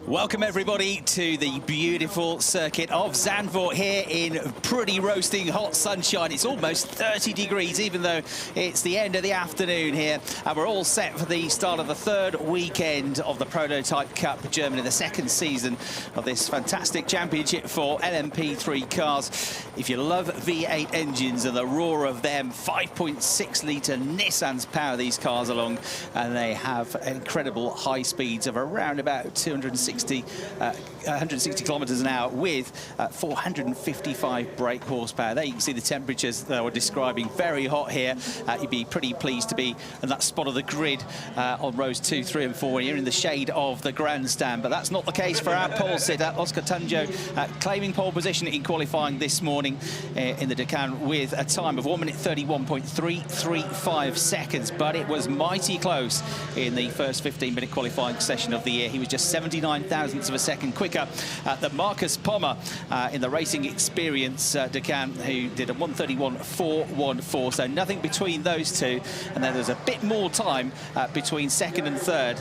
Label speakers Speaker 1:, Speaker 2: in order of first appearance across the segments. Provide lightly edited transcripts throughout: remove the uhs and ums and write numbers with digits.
Speaker 1: Welcome everybody to the beautiful circuit of Zandvoort here in pretty roasting hot sunshine. It's almost 30 degrees even though it's the end of the afternoon here, and we're all set for the start of the third weekend of the Prototype Cup Germany, the second season of this fantastic championship for LMP3 cars. If you love V8 engines and the roar of them, 5.6 litre Nissans power these cars along, and they have incredible high speeds of around about 160 kilometers an hour with 455 brake horsepower. There you can see the temperatures that we're describing, very hot here. You'd be pretty pleased to be in that spot of the grid on rows 2, 3 and 4 when you're in the shade of the grandstand, but that's not the case for our pole sitter Oscar Tunjo, claiming pole position in qualifying this morning in the Dakar with a time of 1 minute 31.335 seconds, but it was mighty close in the first 15-minute qualifying session of the year. He was just 79 thousandths of a second quicker than Marcus Pommer in the Racing Experience Dakar, who did a 1:31.414, so nothing between those two. And then there's a bit more time between second and third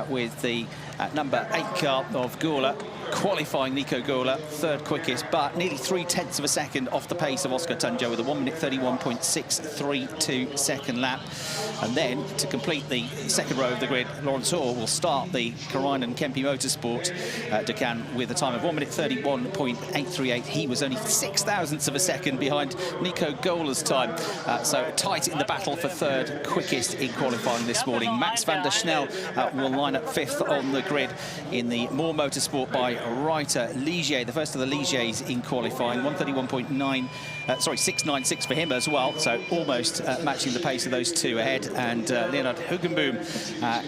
Speaker 1: with the number 8 car of Gawler qualifying Nico Gawler, third quickest, but nearly 0.3 of a second off the pace of Oscar Tunjo with a 1 minute 31.632 second lap. And then to complete the second row of the grid, Lawrence Orr will start the Karainen Kempi Motorsport Dakar with a time of 1 minute 31.838. He was only 6 thousandths of a second behind Nico Gawler's time. So tight in the battle for third quickest in qualifying this morning. Max van der Snel will line up fifth on the grid in the Moore Motorsport by Reiter Ligier, the first of the Ligiers in qualifying. 696 for him as well, so almost matching the pace of those two ahead. And Leonard Hugenboom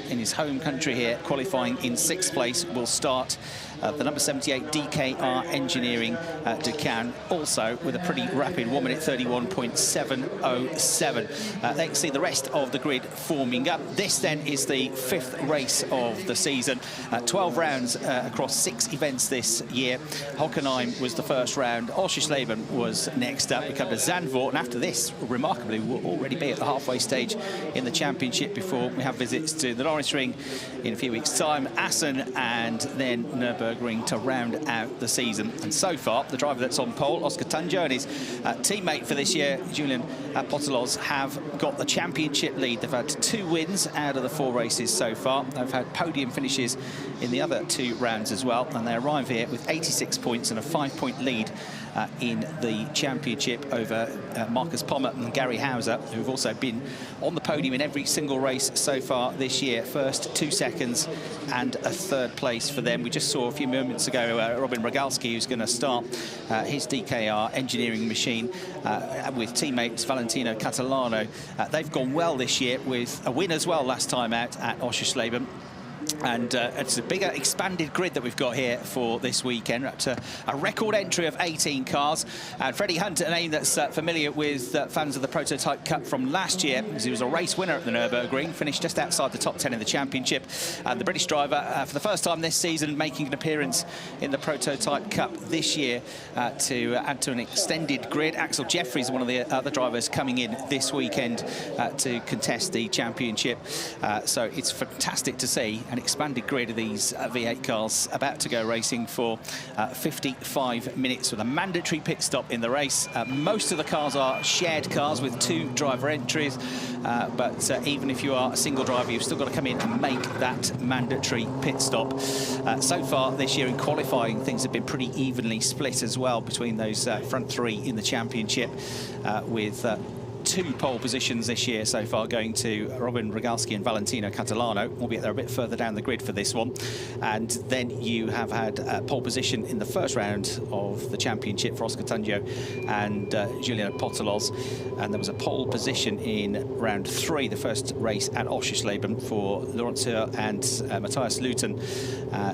Speaker 1: in his home country here, qualifying in 6th place, will start the number 78 DKR Engineering Dakar, also with a pretty rapid 1 minute 31.707. They can see the rest of the grid forming up. This then is the 5th race of the season. 12 rounds across 6 events this year. Hockenheim was the first round. Oschersleben was next up. We come to Zandvoort, and after this, remarkably, we'll already be at the halfway stage in the championship before we have visits to the Norris Ring in a few weeks' time, Assen, and then Nürburgring to round out the season. And so far, the driver that's on pole, Oscar Tunjo, and his teammate for this year, Julian Potolos, have got the championship lead. They've had 2 wins out of the 4 races so far. They've had podium finishes in the other 2 rounds as well, and they arrive here with 86 points and a 5-point lead in the championship over Marcus Pommer and Gary Hauser, who've also been on the podium in every single race so far this year. First, 2 seconds and a 3rd place for them. We just saw a few moments ago Robin Rogalski, who's going to start his DKR engineering machine with teammates Valentino Catalano. They've gone well this year with a win as well last time out at Oschersleben. And it's a bigger expanded grid that we've got here for this weekend. We're up to a record entry of 18 cars. And Freddie Hunt, a name that's familiar with fans of the Prototype Cup from last year, as he was a race winner at the Nürburgring, finished just outside the top 10 in the championship. And the British driver, for the first time this season, making an appearance in the Prototype Cup this year to add to an extended grid. Axel Jeffries, one of the other drivers coming in this weekend to contest the championship. So it's fantastic to see an expanded grid of these V8 cars about to go racing for 55 minutes with a mandatory pit stop in the race. Most of the cars are shared cars with 2 driver entries, but even if you are a single driver, you've still got to come in and make that mandatory pit stop. So far this year in qualifying, things have been pretty evenly split as well between those front 3 in the championship, with 2 pole positions this year so far going to Robin Rogalski and Valentino Catalano, albeit they're a bit further down the grid for this one. And then you have had a pole position in the first round of the championship for Oscar Tunjo and Julian Potolos, and there was a pole position in round 3, the first race at Oschersleben, for Laurence Heur and Matthias Luton.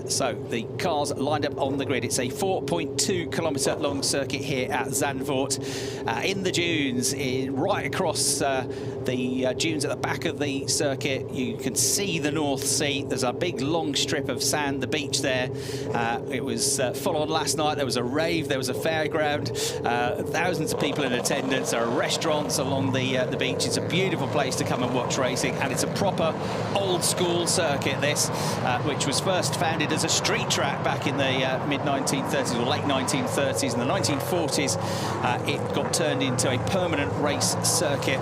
Speaker 1: So the cars lined up on the grid. It's a 4.2 kilometre long circuit here at Zandvoort, in the dunes, right across the dunes at the back of the circuit. You can see the North Sea. There's a big long strip of sand, the beach there. It was full on last night. There was a rave, there was a fairground, thousands of people in attendance. There are restaurants along the beach. It's a beautiful place to come and watch racing, and it's a proper old school circuit, this, which was first founded as a street track back in the mid-1930s or late 1930s. In the 1940s, it got turned into a permanent race circuit,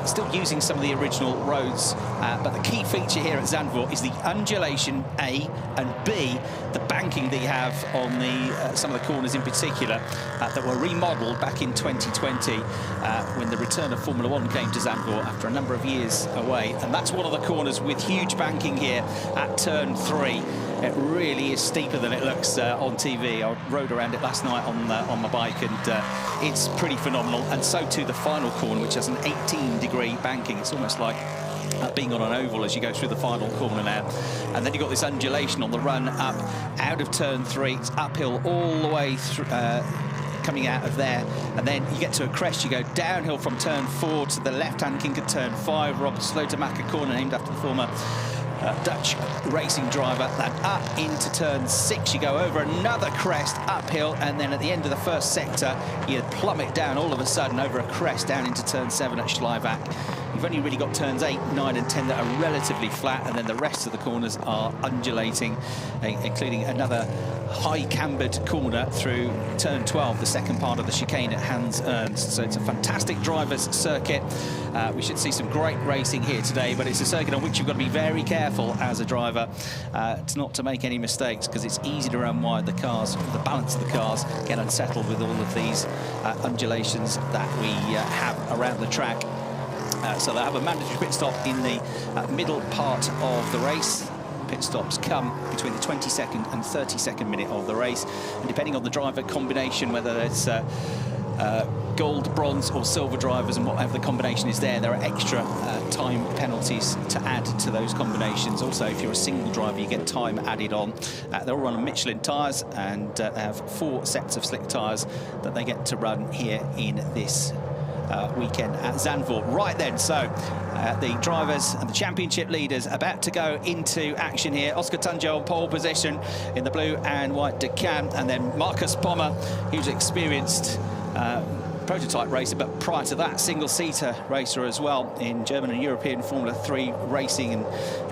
Speaker 1: still using some of the original roads. But the key feature here at Zandvoort is the undulation, A, and B, the banking that you have on the some of the corners in particular that were remodelled back in 2020 when the return of Formula One came to Zandvoort after a number of years away. And that's one of the corners with huge banking here at turn 3. It really is steeper than it looks on TV. I rode around it last night on my bike, and it's pretty phenomenal. And so too the final corner, which has an 18-degree banking. It's almost like being on an oval as you go through the final corner now. And then you've got this undulation on the run up out of turn 3. It's uphill all the way through, coming out of there, and then you get to a crest. You go downhill from turn 4 to the left-hand kink at turn 5. Rob Slotemacher corner, named after the former Dutch racing driver. Then up into turn 6, you go over another crest uphill, and then at the end of the first sector you plummet down all of a sudden over a crest down into turn 7 at Schleierweg. You've only really got turns 8, 9 and 10 that are relatively flat, and then the rest of the corners are undulating, including another high cambered corner through turn 12, the second part of the chicane at Hans Ernst. So it's a fantastic driver's circuit. We should see some great racing here today, but it's a circuit on which you've got to be very careful as a driver not to make any mistakes, because it's easy to run wide. The cars, the balance of the cars, get unsettled with all of these undulations that we have around the track. So they'll have a mandatory pit stop in the middle part of the race. Pit stops come between the 22nd and 32nd minute of the race, and depending on the driver combination, whether it's gold, bronze or silver drivers, and whatever the combination is there are extra time penalties to add to those combinations. Also, if you're a single driver, you get time added on. They're all run on Michelin tyres, and they have 4 sets of slick tyres that they get to run here in this weekend at Zandvoort. Right then, so the drivers and the championship leaders about to go into action here. Oscar Tunjo on pole position in the blue and white Deccan, and then Marcus Pommer, who's experienced prototype racer, but prior to that, single-seater racer as well in German and European Formula 3 racing and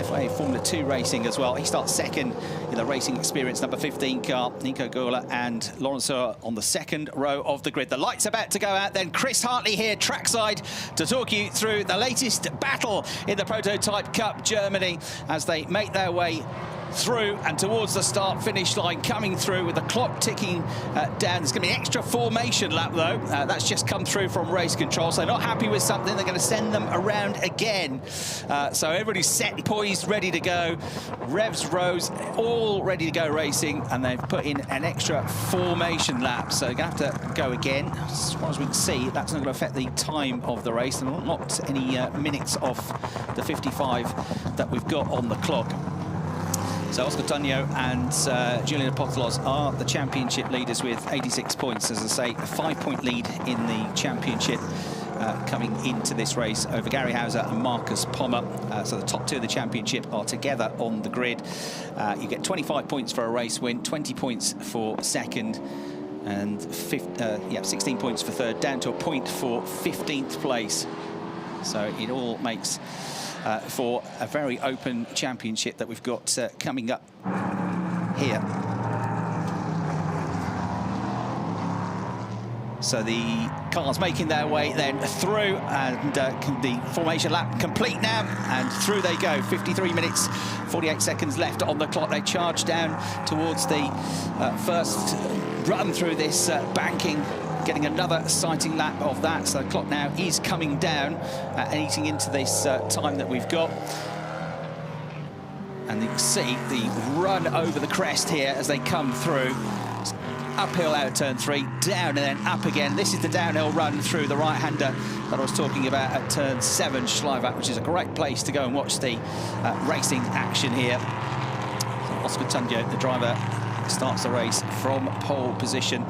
Speaker 1: FIA Formula 2 racing as well. He starts second in the Racing Experience number 15 car. Nico Gola and Lawrence on the second row of the grid. The light's about to go out then. Chris Hartley here trackside to talk you through the latest battle in the Prototype Cup Germany as they make their way through and towards the start-finish line, coming through with the clock ticking down. There's going to be an extra formation lap, though. That's just come through from race control, so they're not happy with something. They're going to send them around again. So everybody's set and poised, ready to go. Revs, rows, all ready to go racing, and they've put in an extra formation lap. So they're going to have to go again. As far as we can see, that's not going to affect the time of the race, and not any minutes off the 55 that we've got on the clock. So Oscar Tunjo and Julian Apostolos are the championship leaders with 86 points. As I say, a 5-point lead in the championship coming into this race over Gary Hauser and Marcus Pommer. So the top 2 of the championship are together on the grid. You get 25 points for a race win, 20 points for second, and 16 points for third, down to a point for 15th place. So it all makes for a very open championship that we've got coming up here. So the cars making their way then through, and the formation lap complete now, and through they go. 53 minutes, 48 seconds left on the clock. They charge down towards the first run through this banking, getting another sighting lap of that. So the clock now is coming down and eating into this time that we've got. And you can see the run over the crest here as they come through. Uphill out of turn 3, down and then up again. This is the downhill run through the right-hander that I was talking about at turn 7, Schleierweg, which is a great place to go and watch the racing action here. So Oscar Tunjo, the driver, starts the race from pole position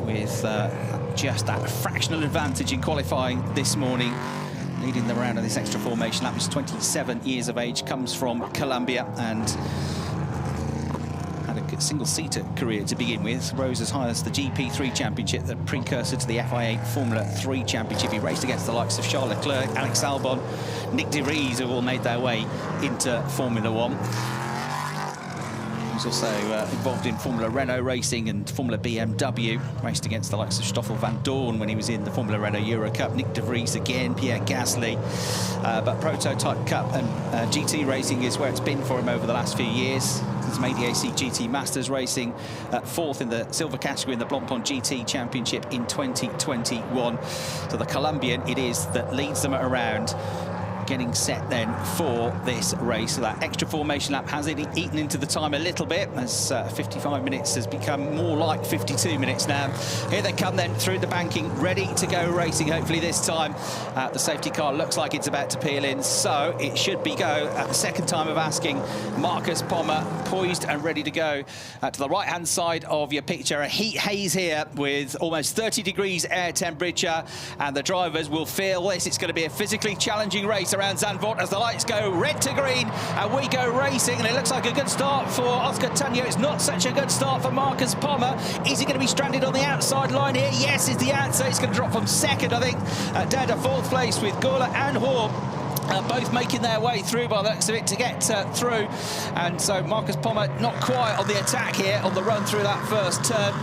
Speaker 1: with just that fractional advantage in qualifying this morning, leading the round of this extra formation lap. He's 27 years of age, comes from Colombia, and had a single-seater career to begin with. Rose as high as the GP3 Championship, the precursor to the FIA Formula 3 Championship. He raced against the likes of Charles Leclerc, Alex Albon, Nick de Vries, who all made their way into Formula 1. He's also involved in Formula Renault racing and Formula BMW. Raced against the likes of Stoffel van Dorn when he was in the Formula Renault Euro Cup. Nick de Vries again, Pierre Gasly. But Prototype Cup and GT racing is where it's been for him over the last few years. He's made the AC GT Masters racing fourth in the silver category in the Blancpain GT Championship in 2021. So the Colombian it is that leads them around, getting set then for this race. So that extra formation lap has eaten into the time a little bit, as 55 minutes has become more like 52 minutes now. Here they come then through the banking, ready to go racing, hopefully this time. The safety car looks like it's about to peel in, so it should be go at the second time of asking. Marcus Pommer poised and ready to go. To the right-hand side of your picture, a heat haze here with almost 30 degrees air temperature, and the drivers will feel this. It's going to be a physically challenging race around Zandvoort as the lights go red to green and we go racing, and it looks like a good start for Oscar Tanyo. It's not such a good start for Marcus Pommer. Is he going to be stranded on the outside line here? Yes is the answer. He's going to drop from second, I think, down to fourth place with Gola and Hoare. Both making their way through by the looks of it to get through, and so Marcus Pommer not quite on the attack here on the run through that first turn,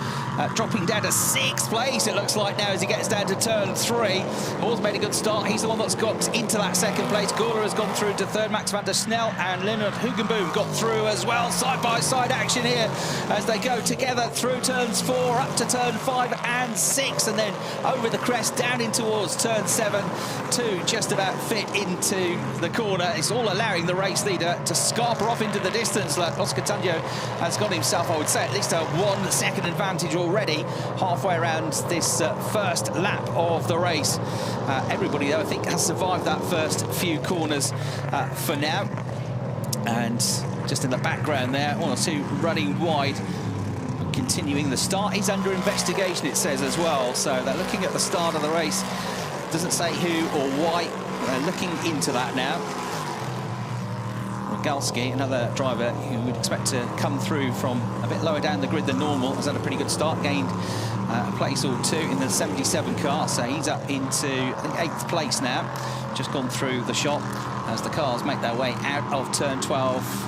Speaker 1: dropping down to sixth place it looks like now as he gets down to turn 3. Hoore's made a good start. He's the one that's got into that second place. Gola has gone through to third. Max van der Snel and Leonard Hugenboom got through as well. Side by side action here as they go together through turns 4 up to turn 5 and 6, and then over the crest down in towards turn 7 to just about fit into the corner. It's all allowing the race leader to scarper off into the distance. Like Oscar Tanyo has got himself, I would say, at least a 1 second advantage already halfway around this first lap of the race. Everybody, though, I think has survived that first few corners for now. And just in the background there, 1 or 2 running wide. Continuing, the start is under investigation, it says as well. So they're looking at the start of the race. Doesn't say who or why. They're looking into that now. Rogalski, another driver who would expect to come through from a bit lower down the grid than normal, has had a pretty good start, gained a place or 2 in the 77 car, so he's up into, I think, 8th place now. Just gone through the shop as the cars make their way out of turn 12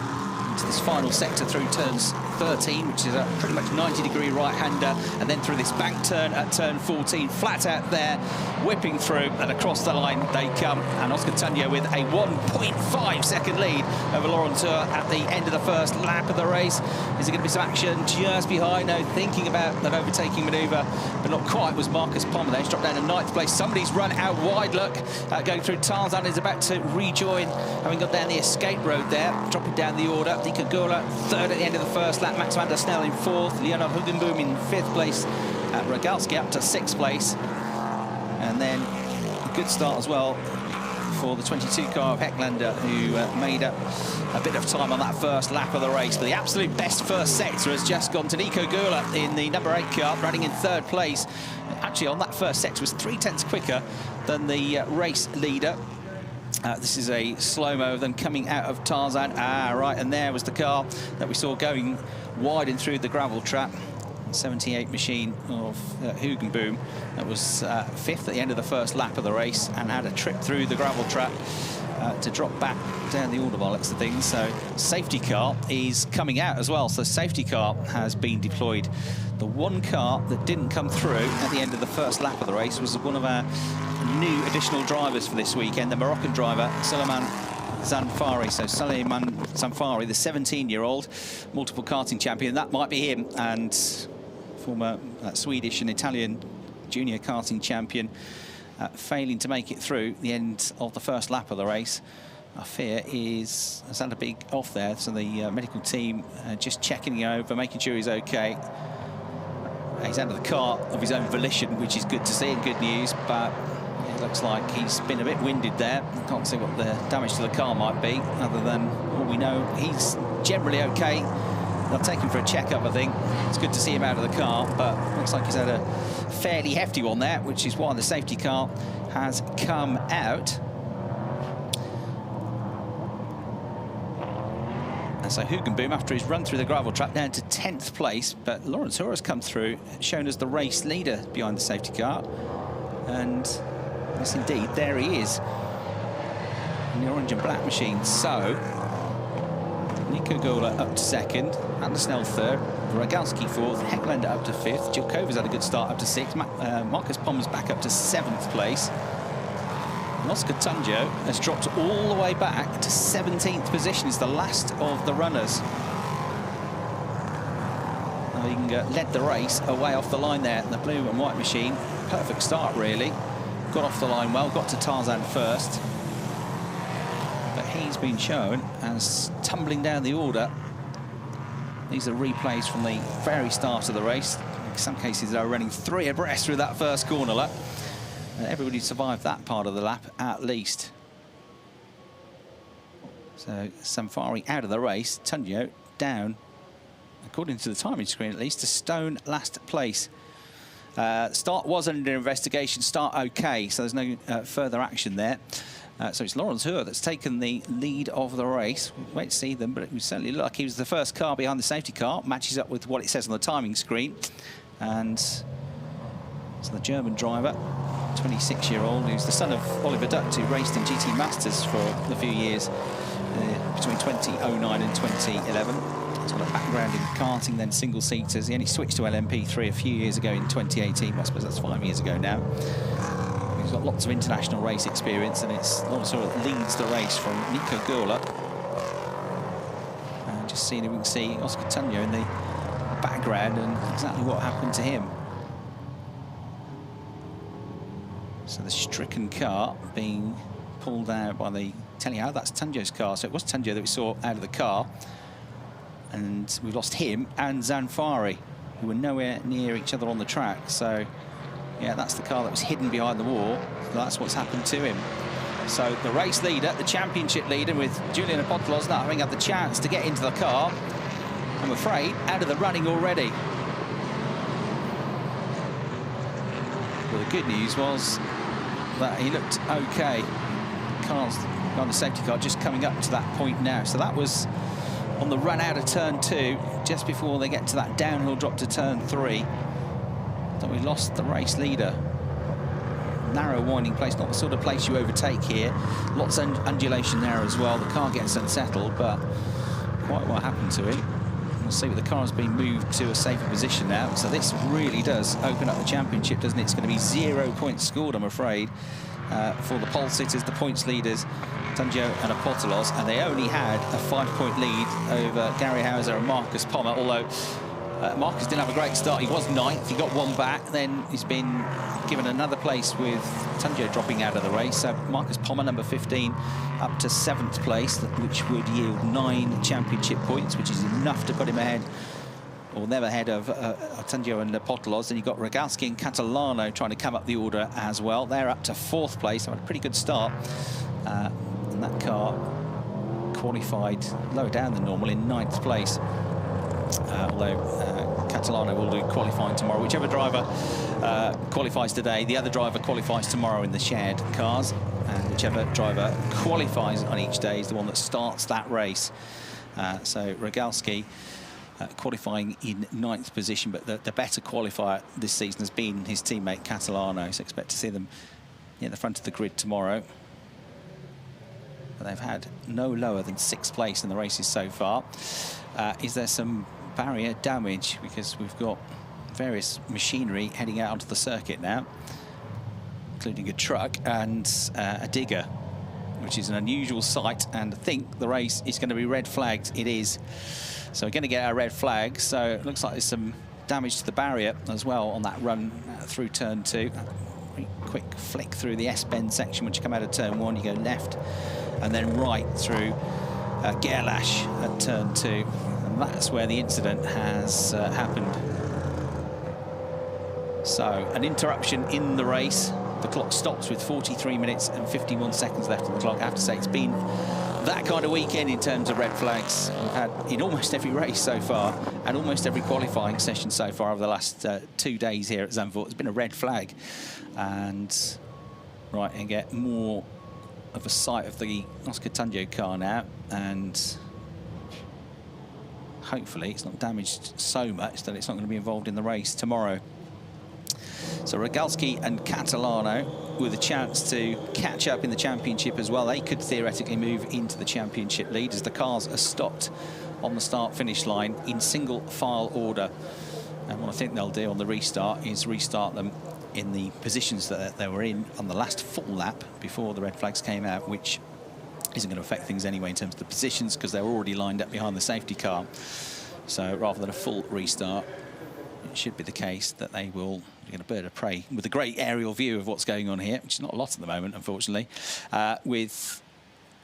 Speaker 1: into this final sector through turns 13, which is a pretty much 90-degree right-hander, and then through this bank turn at turn 14, flat out there, whipping through, and across the line they come. And Oscar Tanyo with a 1.5 second lead over Laurent Tour at the end of the first lap of the race. Is there going to be some action just behind? No, thinking about that overtaking manoeuvre, but not quite, was Marcus Pommer there. He's dropped down to 9th place. Somebody's run out wide, look, going through Tarzan, is about to rejoin, having got down the escape road there, dropping down the order. Dika Gola, 3rd at the end of the first lap. Max van der Snel in 4th. Leonard Hugenboom in 5th place. Rogalski up to 6th place. And then a good start as well for the 22 car of Hecklander, who made up a bit of time on that first lap of the race. But the absolute best first sector has just gone to Nico Gola in the number 8 car, running in 3rd place. Actually, on that first sector was 3/10 quicker than the race leader. This is a slow-mo of them coming out of Tarzan. Right, and there was the car that we saw going wide and through the gravel trap. 78 machine of Hugenboom that was 5th at the end of the first lap of the race and had a trip through the gravel trap to drop back down the order by looks of things. So safety car is coming out as well. So safety car has been deployed. The one car that didn't come through at the end of the first lap of the race was one of our new additional drivers for this weekend, the Moroccan driver, Suleiman Zanfari. So Suleiman Zanfari, the 17-year-old multiple karting champion, that might be him, and former Swedish and Italian junior karting champion, failing to make it through the end of the first lap of the race. Our fear is has had a big off there, so the medical team just checking him over, making sure he's okay. He's out of the car of his own volition, which is good to see and good news, but it looks like he's been a bit winded there. Can't see what the damage to the car might be, other than all we know he's generally okay. they'll take him for a check-up, I think. It's good to see him out of the car, but looks like he's had a fairly hefty one there, which is why the safety car has come out. And so Hugenboom, after his run through the gravel trap, down to 10th place, but Lawrence Hoare has come through, shown as the race leader behind the safety car. And yes, indeed, there he is in the orange and black machine. So Nico Gola up to second, Andersnell third, Rogalski fourth, Hecklander up to fifth, Jilkova's had a good start up to sixth, Marcus Pommer's back up to 7th place. And Oscar Tunjo has dropped all the way back to 17th position. Is the last of the runners. He led the race away off the line there, the blue and white machine. Perfect start, really. Got off the line well, got to Tarzan first. But he's been shown as tumbling down the order. These are replays from the very start of the race. In some cases, they're running 3 abreast through that first corner lap. And everybody survived that part of the lap, at least. So Samfari out of the race, Tunjo down, according to the timing screen at least, to stone last place. Start was under investigation, start okay, so there's no further action there. So it's Lawrence Hoare that's taken the lead of the race. We'll wait to see them, but it was certainly looked like he was the first car behind the safety car. Matches up with what it says on the timing screen. And so the German driver, 26-year-old, who's the son of Oliver Dutt, who raced in GT Masters for a few years between 2009 and 2011. He's got a background in karting, then single-seaters. He only switched to LMP3 a few years ago in 2018. I suppose that's 5 years ago now. He's got lots of international race experience, and it's Lawrence Hoare that leads the race from Nico Gola. And just seeing if we can see Oscar Tunjo in the background and exactly what happened to him. So the stricken car being pulled out by the telling you how that's Tunjo's car. So it was Tunjo that we saw out of the car. And we lost him and Zanfari, who were nowhere near each other on the track. So, yeah, that's the car that was hidden behind the wall. So that's what's happened to him. So the race leader, the championship leader, with Julian Apostolos not having had the chance to get into the car, I'm afraid, out of the running already. Well, the good news was that he looked okay. Cars on the safety car just coming up to that point now. So that was on the run out of turn 2, just before they get to that downhill drop to turn 3. So we lost the race leader. Narrow winding place, not the sort of place you overtake here. Lots of undulation there as well. The car gets unsettled, but quite what happened to him. We'll see, but the car has been moved to a safer position now. So this really does open up the championship, doesn't it? It's going to be 0 points scored, I'm afraid, for the pole sitters, the points leaders, Tunjo and Apostolos, and they only had a 5-point lead over Gary Hauser and Marcus Pommer, although Marcus didn't have a great start. He was 9th, he got 1 back, then he's been given another place with Tunjo dropping out of the race. So Marcus Pommer, number 15, up to 7th place, which would yield 9 championship points, which is enough to put him ahead, or never ahead of Tunjo and Apostolos. Then you've got Rogalski and Catalano trying to come up the order as well. They're up to 4th place, so had a pretty good start. And that car qualified lower down than normal in 9th place. Although Catalano will do qualifying tomorrow. Whichever driver qualifies today, the other driver qualifies tomorrow in the shared cars. And whichever driver qualifies on each day is the one that starts that race. So Rogalski qualifying in 9th position, but the better qualifier this season has been his teammate Catalano. So expect to see them near the front of the grid tomorrow. But they've had no lower than 6th place in the races so far. Is there some barrier damage? Because we've got various machinery heading out onto the circuit now, including a truck and a digger, which is an unusual sight, and I think the race is going to be red flagged. It is. So we're going to get our red flag. So it looks like there's some damage to the barrier as well on that run through turn 2. Very quick flick through the S-bend section. Once you come out of turn 1, you go left and then right through Gerlach at turn 2. And that's where the incident has happened. So an interruption in the race. The clock stops with 43 minutes and 51 seconds left on the clock. I have to say it's been that kind of weekend in terms of red flags. We've had in almost every race so far and almost every qualifying session so far over the last 2 days here at Zandvoort. There's been a red flag. And right, and get more of a sight of the Oscar Tunjo car now, and hopefully it's not damaged so much that it's not going to be involved in the race tomorrow. So Rogalski and Catalano with a chance to catch up in the championship as well. They could theoretically move into the championship lead as the cars are stopped on the start-finish line in single file order. And what I think they'll do on the restart is restart them in the positions that they were in on the last full lap before the red flags came out, which isn't going to affect things anyway in terms of the positions because they were already lined up behind the safety car. So rather than a full restart, it should be the case that they will get a bird of prey with a great aerial view of what's going on here, which is not a lot at the moment, unfortunately, with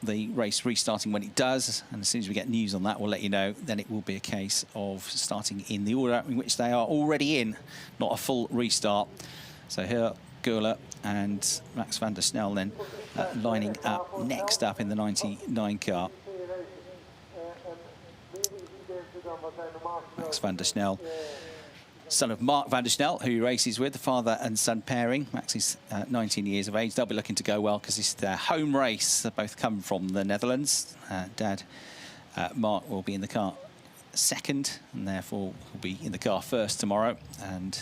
Speaker 1: the race restarting when it does. And as soon as we get news on that, we'll let you know. Then it will be a case of starting in the order in which they are already in, not a full restart. So here, Gula and Max van der Snel then lining up next up in the 99 car. Max van der Snel, son of Mark van der Snel, who he races with, the father and son pairing. Max is 19 years of age. They'll be looking to go well because this is their home race. They both come from the Netherlands. Dad, Mark, will be in the car second, and therefore will be in the car first tomorrow. And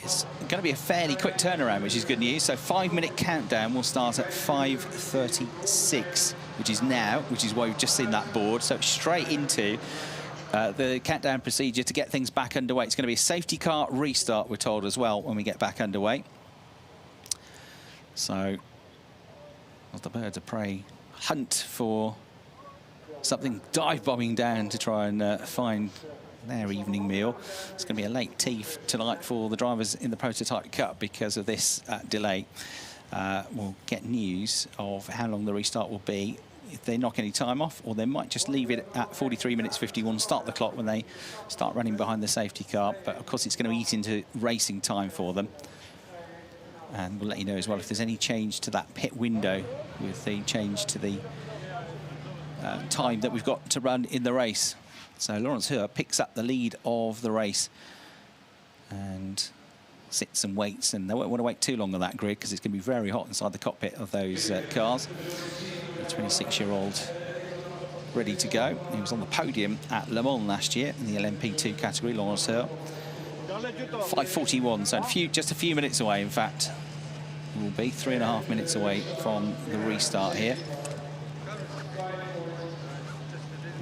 Speaker 1: it's going to be a fairly quick turnaround, which is good news. So 5-minute countdown will start at 5:36, which is now, which is why we've just seen that board. So straight into the countdown procedure to get things back underway. It's going to be a safety car restart, we're told, as well, when we get back underway. So as the birds of prey hunt for something dive-bombing down to try and find their evening meal. It's going to be a late tea tonight for the drivers in the Prototype Cup because of this delay. We'll get news of how long the restart will be, if they knock any time off, or they might just leave it at 43 minutes 51, start the clock when they start running behind the safety car. But of course it's going to eat into racing time for them. And we'll let you know as well if there's any change to that pit window with the change to the time that we've got to run in the race. So Lawrence Hur picks up the lead of the race and sits and waits, and they won't want to wait too long on that grid because it's going to be very hot inside the cockpit of those cars. The 26-year-old ready to go. He was on the podium at Le Mans last year in the LMP2 category, Lawrence Hur. 5:41, so just a few minutes away, in fact. We'll be 3.5 minutes away from the restart here.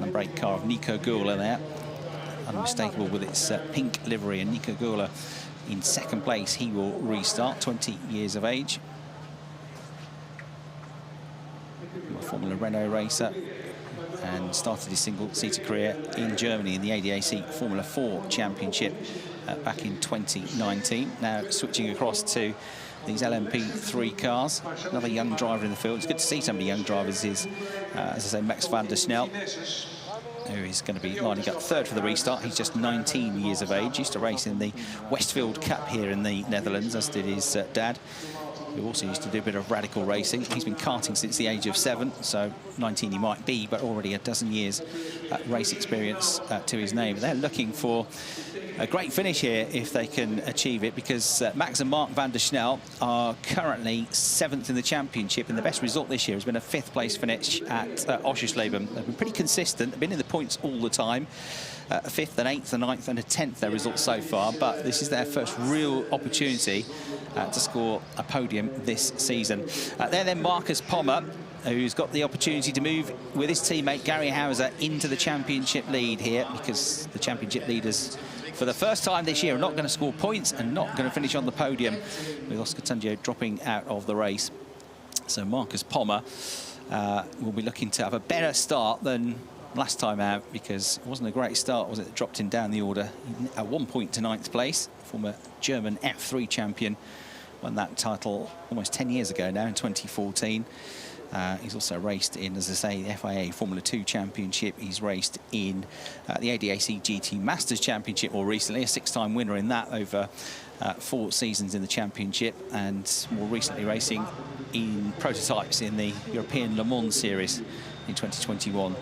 Speaker 1: Number 8 car of Nico Gula there, unmistakable with its pink livery, and Nico Gula in second place. He will restart, 20 years of age. A Formula Renault racer and started his single-seater career in Germany in the ADAC Formula 4 Championship back in 2019. Now switching across to these LMP3 cars. Another young driver in the field. It's good to see so many young drivers. Is, as I say, Max van der Snel, who is going to be lining up third for the restart. He's just 19 years of age. Used to race in the Westfield Cup here in the Netherlands, as did his dad, who also used to do a bit of radical racing. He's been karting since the age of 7, so 19 he might be, but already a dozen years race experience to his name. They're looking for a great finish here if they can achieve it, because Max and Mark van der Snel are currently 7th in the championship, and the best result this year has been a 5th place finish at Oschersleben. They've been pretty consistent. They've been in the points all the time. A 5th, an 8th, a 9th and a 10th their results so far, but this is their first real opportunity to score a podium this season. Then Marcus Pommer, who's got the opportunity to move with his teammate Gary Hauser into the championship lead here, because the championship leaders for the first time this year are not going to score points and not going to finish on the podium, with Oscar Tunjo dropping out of the race. So Marcus Pommer will be looking to have a better start than last time out, because it wasn't a great start, was it? It dropped him down the order at 1 point to 9th place. Former German F3 champion, won that title almost 10 years ago now, in 2014. He's also raced in, as I say, the FIA Formula 2 Championship. He's raced in the ADAC GT Masters Championship more recently, a 6-time winner in that over 4 seasons in the championship, and more recently racing in prototypes in the European Le Mans Series in 2021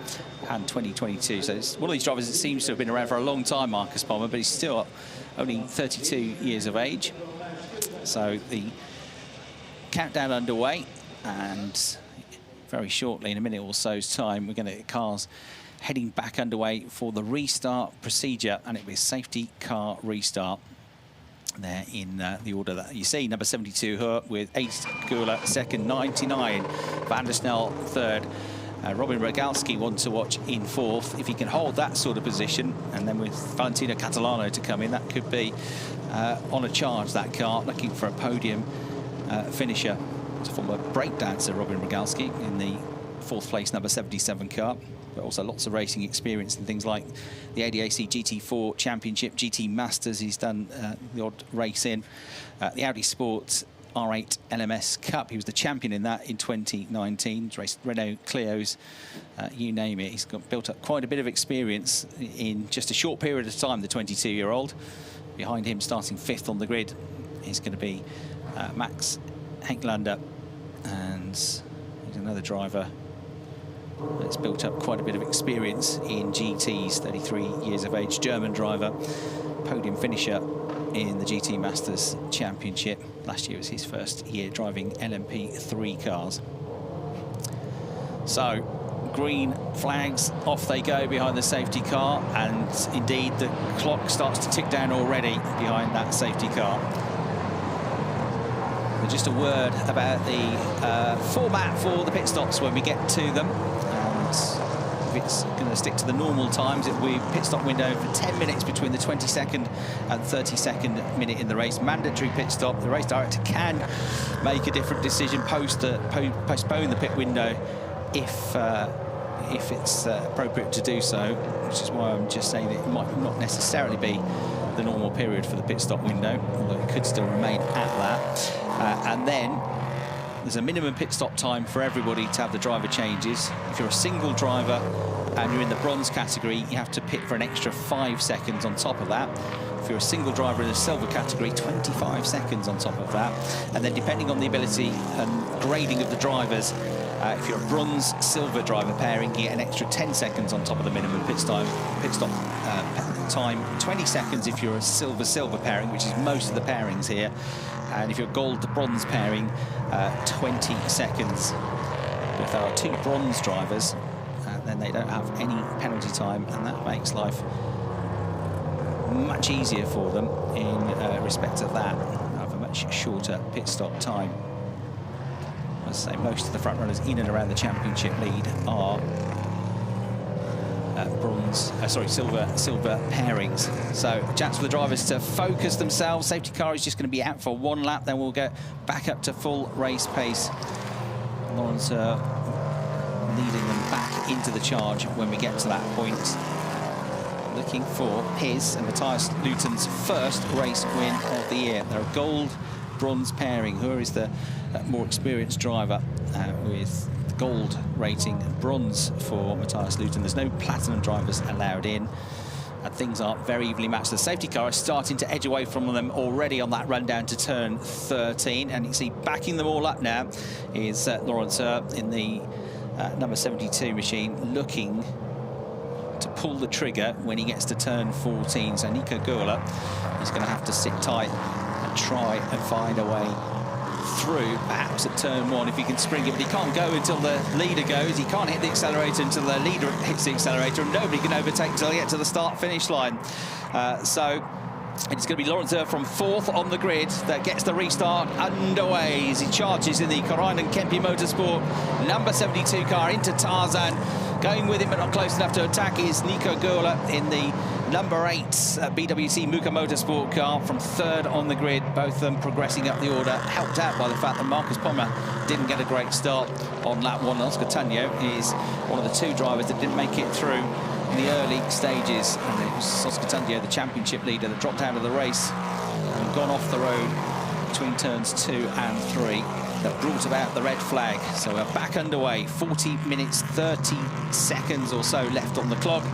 Speaker 1: and 2022. So it's one of these drivers that seems to have been around for a long time, Marcus Palmer, but he's still only 32 years of age. So the countdown underway, and very shortly, in a minute or so's time, we're going to get cars heading back underway for the restart procedure, and it'll be a safety car restart there in the order that you see. Number 72 Hurt with 8 Gula second, 99 Van der Snel third. Robin Rogalski one to watch in fourth. If he can hold that sort of position, and then with Valentino Catalano to come in, that could be on a charge, that car, looking for a podium finisher. It's a former breakdancer, Robin Rogalski, in the 4th place number 77 car, but also lots of racing experience in things like the ADAC GT4 Championship, GT Masters he's done the odd race in, the Audi Sport R8 LMS Cup. He was the champion in that in 2019. He's raced Renault Clios, you name it. He's built up quite a bit of experience in just a short period of time, the 22-year-old. Behind him, starting 5th on the grid, is going to be Max Henklander, and he's another driver that's built up quite a bit of experience in GTs, 33 years of age, German driver, podium finisher in the GT Masters Championship. Last year was his first year driving LMP3 cars. So, green flags, off they go behind the safety car, and indeed the clock starts to tick down already behind that safety car. But just a word about the format for the pit stops when we get to them. And if it's going to stick to the normal times, it will be pit stop window for 10 minutes between the 22nd and 32nd minute in the race. Mandatory pit stop. The race director can make a different decision, postpone the pit window if it's appropriate to do so, which is why I'm just saying that it might not necessarily be the normal period for the pit stop window, although it could still remain at that. And then there's a minimum pit stop time for everybody to have the driver changes. If you're a single driver and you're in the bronze category, you have to pit for an extra 5 seconds on top of that. If you're a single driver in the silver category, 25 seconds on top of that. And then depending on the ability and grading of the drivers, if you're a bronze silver driver pairing, you get an extra 10 seconds on top of the minimum pit stop time, 20 seconds if you're a silver pairing, which is most of the pairings here. And if you're gold to bronze pairing, 20 seconds. But if there are 2 bronze drivers, then they don't have any penalty time, and that makes life much easier for them in respect of that, have a much shorter pit stop time. As I say, most of the front runners in and around the championship lead are silver pairings. So chance for the drivers to focus themselves. Safety car is just going to be out for 1 lap, then we'll get back up to full race pace. Lawrence leading them back into the charge when we get to that point, looking for his and Matthias Luton's first race win of the year. They're a gold-bronze pairing. Who is the more experienced driver with gold rating and bronze for Matthias Luton. There's no platinum drivers allowed in, and things are very evenly matched. The safety car is starting to edge away from them already on that run down to turn 13, and you can see backing them all up now is Lawrence in the number 72 machine, looking to pull the trigger when he gets to turn 14. So Nico Gurla is going to have to sit tight and try and find a way through, perhaps at turn 1 if he can spring it, but he can't go until the leader goes. He can't hit the accelerator until the leader hits the accelerator, and nobody can overtake until they get to the start-finish line. So it's going to be Lawrence from 4th on the grid that gets the restart underway as he charges in the Korainen Kempi Motorsport number 72 car into Tarzan. Going with him but not close enough to attack is Nico Gurla in the number 8 BWC Muka Motorsport car from 3rd on the grid. Both of them progressing up the order, helped out by the fact that Marcus Palmer didn't get a great start on lap 1. Oscar Tanyo is one of the 2 drivers that didn't make it through in the early stages, and it was Oscar Tanyo, the championship leader, that dropped out of the race and gone off the road between turns 2 and 3. that brought about the red flag. So we're back underway, 40 minutes, 30 seconds or so left on the clock.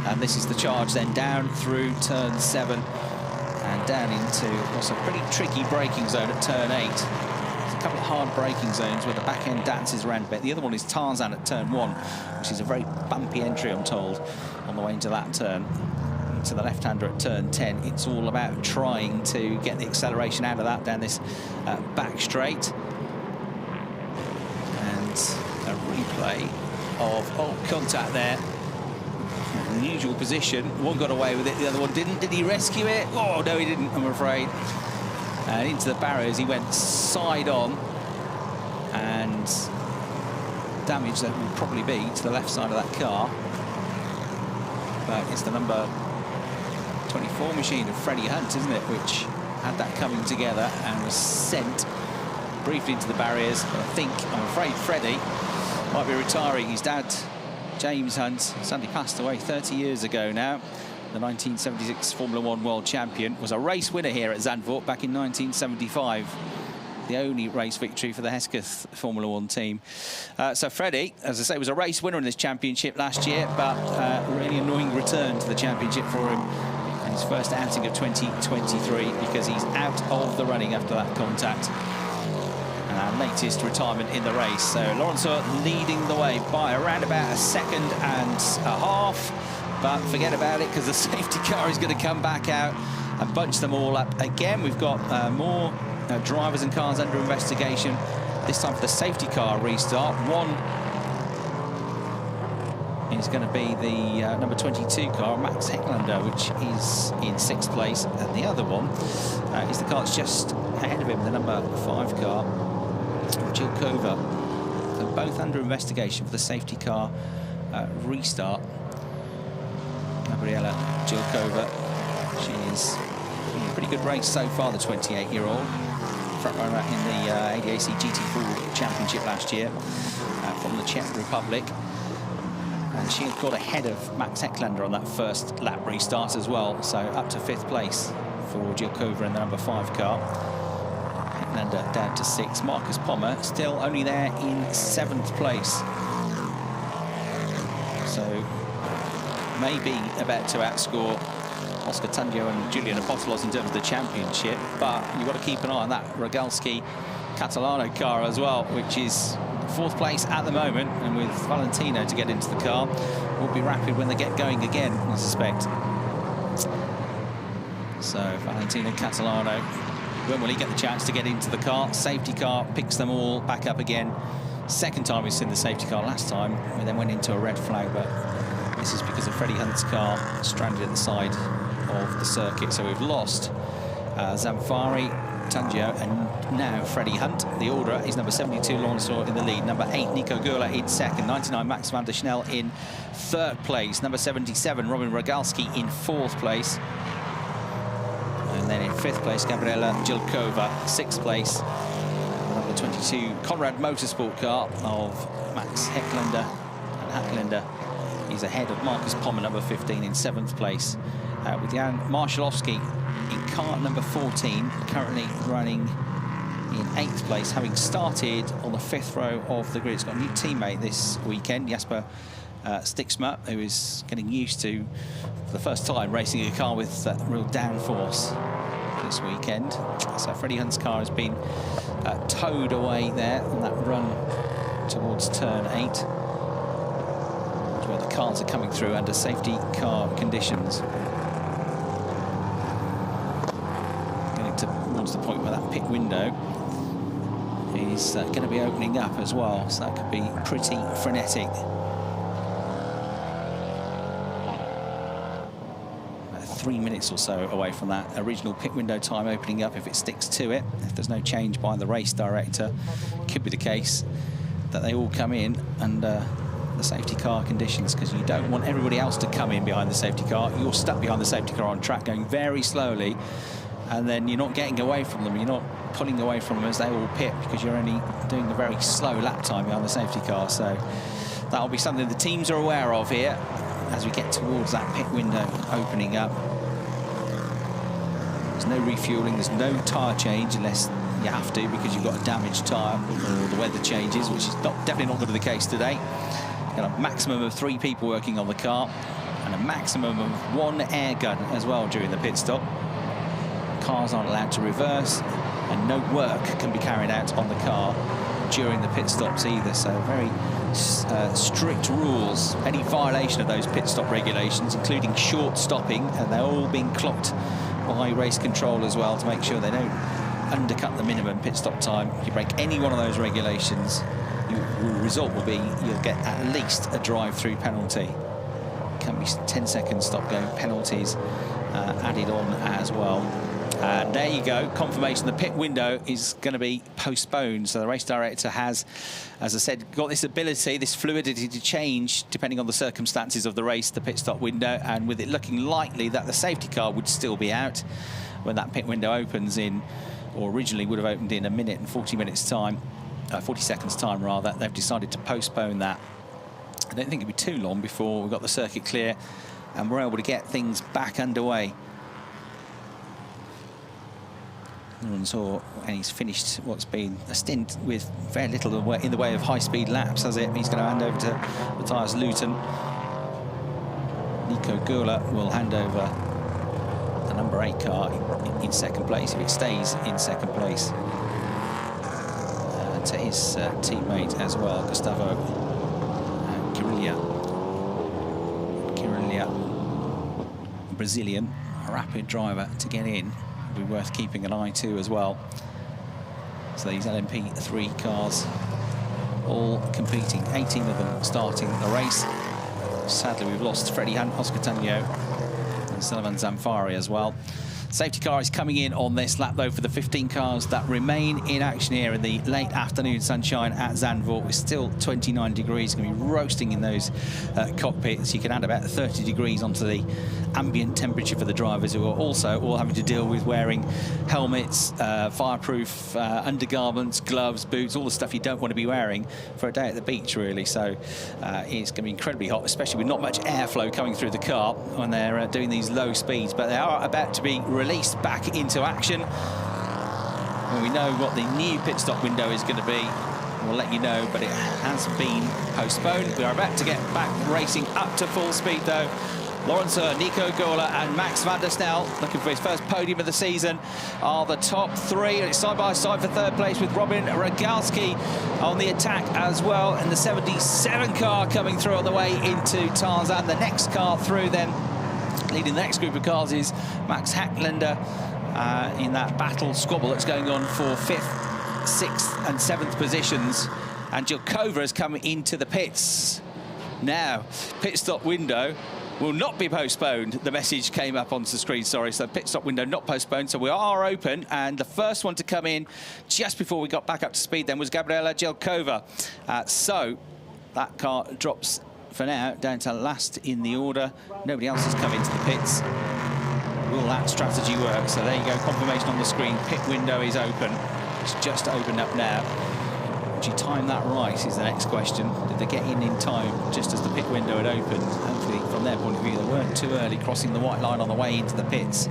Speaker 1: And this is the charge then down through turn 7 and down into what's a pretty tricky braking zone at turn 8. There's a couple of hard braking zones where the back end dances around a bit. The other one is Tarzan at turn 1, which is a very bumpy entry, I'm told, on the way into that turn. To the left-hander at turn 10, it's all about trying to get the acceleration out of that down this back straight. And a replay of contact there. Unusual position. One got away with it, the other one didn't. Did he rescue it? Oh, no, he didn't, I'm afraid. And into the barriers, he went side on, and damage that would probably be to the left side of that car. But it's the number 24 machine of Freddie Hunt, isn't it, which had that coming together and was sent briefly into the barriers. But I'm afraid Freddie might be retiring. His dad, James Hunt, sadly passed away 30 years ago now. The 1976 Formula 1 world champion, was a race winner here at Zandvoort back in 1975. The only race victory for the Hesketh Formula 1 team. So Freddie, as I say, was a race winner in this championship last year, but really annoying return to the championship for him in his first outing of 2023, because he's out of the running after that contact. And our latest retirement in the race. So Lawrence leading the way by around about a second and a half. But forget about it, because the safety car is going to come back out and bunch them all up again. We've got more drivers and cars under investigation, this time for the safety car restart. One is going to be the number 22 car, Max Hecklander, which is in 6th place, and the other one is the car that's just ahead of him, the number 5 car, Jill Cover. They're both under investigation for the safety car restart. Gabriella Jilkova, she is in a pretty good race so far, the 28-year-old. Front runner in the ADAC GT4 Championship last year from the Czech Republic. And she got ahead of Max Hecklander on that first lap restart as well. So up to 5th place for Jilkova in the number 5 car. Hecklander down to 6th. Marcus Pommer still only there in 7th place. So maybe about to outscore Oscar Tungio and Julian Apostolos in terms of the championship, but you've got to keep an eye on that Rogalski Catalano car as well, which is 4th place at the moment, and with Valentino to get into the car, will be rapid when they get going again, I suspect. So Valentino Catalano, when will he get the chance to get into the car? Safety car picks them all back up again. Second time we've seen the safety car. Last time we then went into a red flag, but this is because of Freddie Hunt's car stranded at the side of the circuit. So we've lost Zamfari, Tungio, and now Freddie Hunt. The order is number 72, Lawrence in the lead. Number 8, Nico Gurla in 2nd. 99, Max van der Snel in 3rd place. Number 77, Robin Rogalski in 4th place. And then in 5th place, Gabriela Jilkova. 6th place, number 22, Conrad Motorsport car of Max Hecklander. And Hecklander is ahead of Marcus Pommer, number 15, in 7th place. With Jan Marshalowski in car number 14, currently running in 8th place, having started on the 5th row of the grid. It's got a new teammate this weekend, Jasper Stiksma, who is getting used to, for the first time, racing a car with real downforce this weekend. So Freddie Hunt's car has been towed away there on that run towards turn 8, where the cars are coming through under safety car conditions. Getting towards the point where that pit window is going to be opening up as well, so that could be pretty frenetic. About 3 minutes or so away from that original pit window time opening up, if it sticks to it. If there's no change by the race director, it could be the case that they all come in under the safety car conditions, because you don't want everybody else to come in behind the safety car. You're stuck behind the safety car on track going very slowly, and then you're not getting away from them. You're not pulling away from them as they all pit, because you're only doing a very slow lap time behind the safety car. So that'll be something the teams are aware of here as we get towards that pit window opening up. There's no refueling, there's no tyre change unless You have to, because you've got a damaged tyre or the weather changes, which is definitely not going to be the case today. Got a maximum of 3 people working on the car and a maximum of 1 air gun as well during the pit stop. Cars aren't allowed to reverse, and no work can be carried out on the car during the pit stops either. So very strict rules. Any violation of those pit stop regulations, including short stopping, and they're all being clocked by race control as well to make sure they don't undercut the minimum pit stop time. If you break any one of those regulations, the result will be you'll get at least a drive-through penalty. Can be 10-second stop-go penalties added on as well. And there you go, confirmation the pit window is going to be postponed. So the race director has, as I said, got this ability, this fluidity to change depending on the circumstances of the race, the pit stop window, and with it looking likely that the safety car would still be out when that pit window opens in, or originally would have opened in 1 minute and 40 minutes time, 40 seconds time rather. They've decided to postpone that. I don't think it'll be too long before we've got the circuit clear and we're able to get things back underway. And he's finished what's been a stint with very little in the way of high-speed laps, has it? He's going to hand over to Matthias Luton. Nico Gula will hand over the number 8 car in second place, if it stays in second place, to his teammate as well, Gustavo Quirilla, Brazilian, a rapid driver to get in. Be worth keeping an eye to as well. So these LMP3 cars all competing, 18 of them starting the race. Sadly, we've lost Freddie Hunt, Oscar Tanyo and Sullivan Zamfari as well. Safety car is coming in on this lap, though, for the 15 cars that remain in action here in the late afternoon sunshine at Zandvoort. It's still 29 degrees, going to be roasting in those cockpits. You can add about 30 degrees onto the ambient temperature for the drivers, who are also all having to deal with wearing helmets, fireproof undergarments, gloves, boots, all the stuff you don't want to be wearing for a day at the beach, really. So it's going to be incredibly hot, especially with not much airflow coming through the car when they're doing these low speeds. But they are about to be released back into action. When we know what the new pit stop window is going to be, we'll let you know, but it has been postponed. We are about to get back racing up to full speed, though. Laurens, Nico Gola and Max van der Snel, looking for his first podium of the season, are the top 3. And it's side by side for third place with Robin Rogalski on the attack as well. And the 77 car coming through on the way into Tarzan. The next car through then, leading the next group of cars, is Max Hacklander in that battle squabble that's going on for 5th, 6th and 7th positions. And Jelkova has come into the pits. Now, pit stop window will not be postponed. The message came up onto the screen, sorry. So pit stop window not postponed. So we are open. And the first one to come in just before we got back up to speed then was Gabriela Jelkova. So that car drops for now down to last in the order. Nobody else has come into the pits. Will that strategy work? So there you go, confirmation on the screen. Pit window is open. It's just opened up now. Did you time that right is the next question. Did they get in time just as the pit window had opened? Hopefully, from their point of view, they weren't too early crossing the white line on the way into the pits.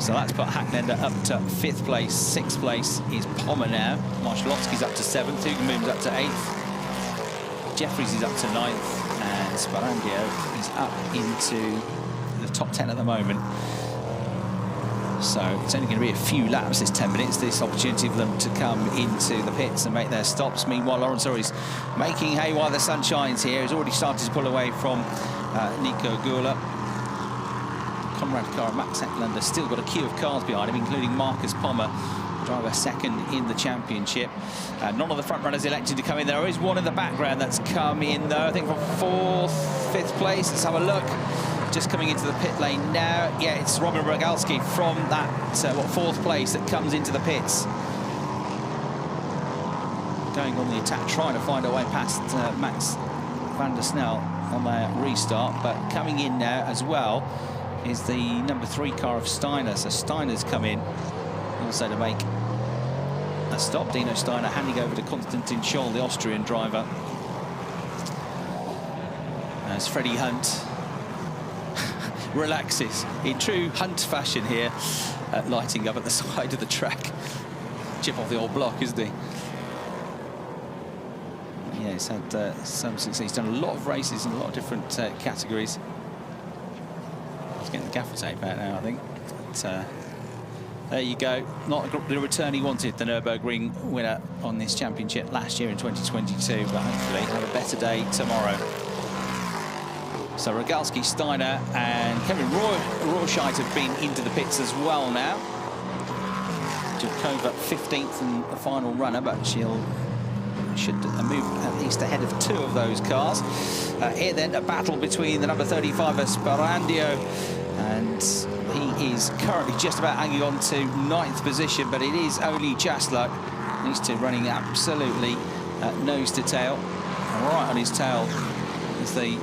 Speaker 1: So that's put Hacklander up to 5th place. 6th place is Pommer now. Marszalowski's up to 7th. Hugenboom's up to 8th. Jeffries is up to 9th. And Sparandio is up into the top 10 at the moment. So it's only going to be a few laps, this 10 minutes, this opportunity for them to come into the pits and make their stops. Meanwhile, Laurens is making hay while the sun shines here. He's already started to pull away from Nico Gula. Conrad Carr and Max Hacklander still got a queue of cars behind him, including Marcus Pommer, driver second in the championship. None of the front runners elected to come in. There is one in the background that's come in, though, I think from 4th, 5th place. Let's have a look. Just coming into the pit lane now. Yeah, it's Robin Rogalski from that, 4th place that comes into the pits. Going on the attack, trying to find a way past Max van der Snel on their restart. But coming in now as well is the number 3 car of Steiner. So Steiner's come in also to make a stop. Dino Steiner handing over to Konstantin Scholl, the Austrian driver. As Freddie Hunt relaxes in true Hunt fashion here, lighting up at the side of the track. chip off the old block, isn't he? Yeah, he's had some success. He's done a lot of races in a lot of different categories. He's getting the gaffer tape out now, I think. But, there you go. Not the return he wanted, the Nürburgring winner on this championship last year in 2022, but hopefully have a better day tomorrow. So Rogalski, Steiner and Kevin Rohrscheid have been into the pits as well now. Jelkova 15th and the final runner, but should move at least ahead of 2 of those cars. Here then, a battle between the number 35 Sperandio, and he is currently just about hanging on to 9th position, but it is only just luck. These two running absolutely nose to tail. Right on his tail is the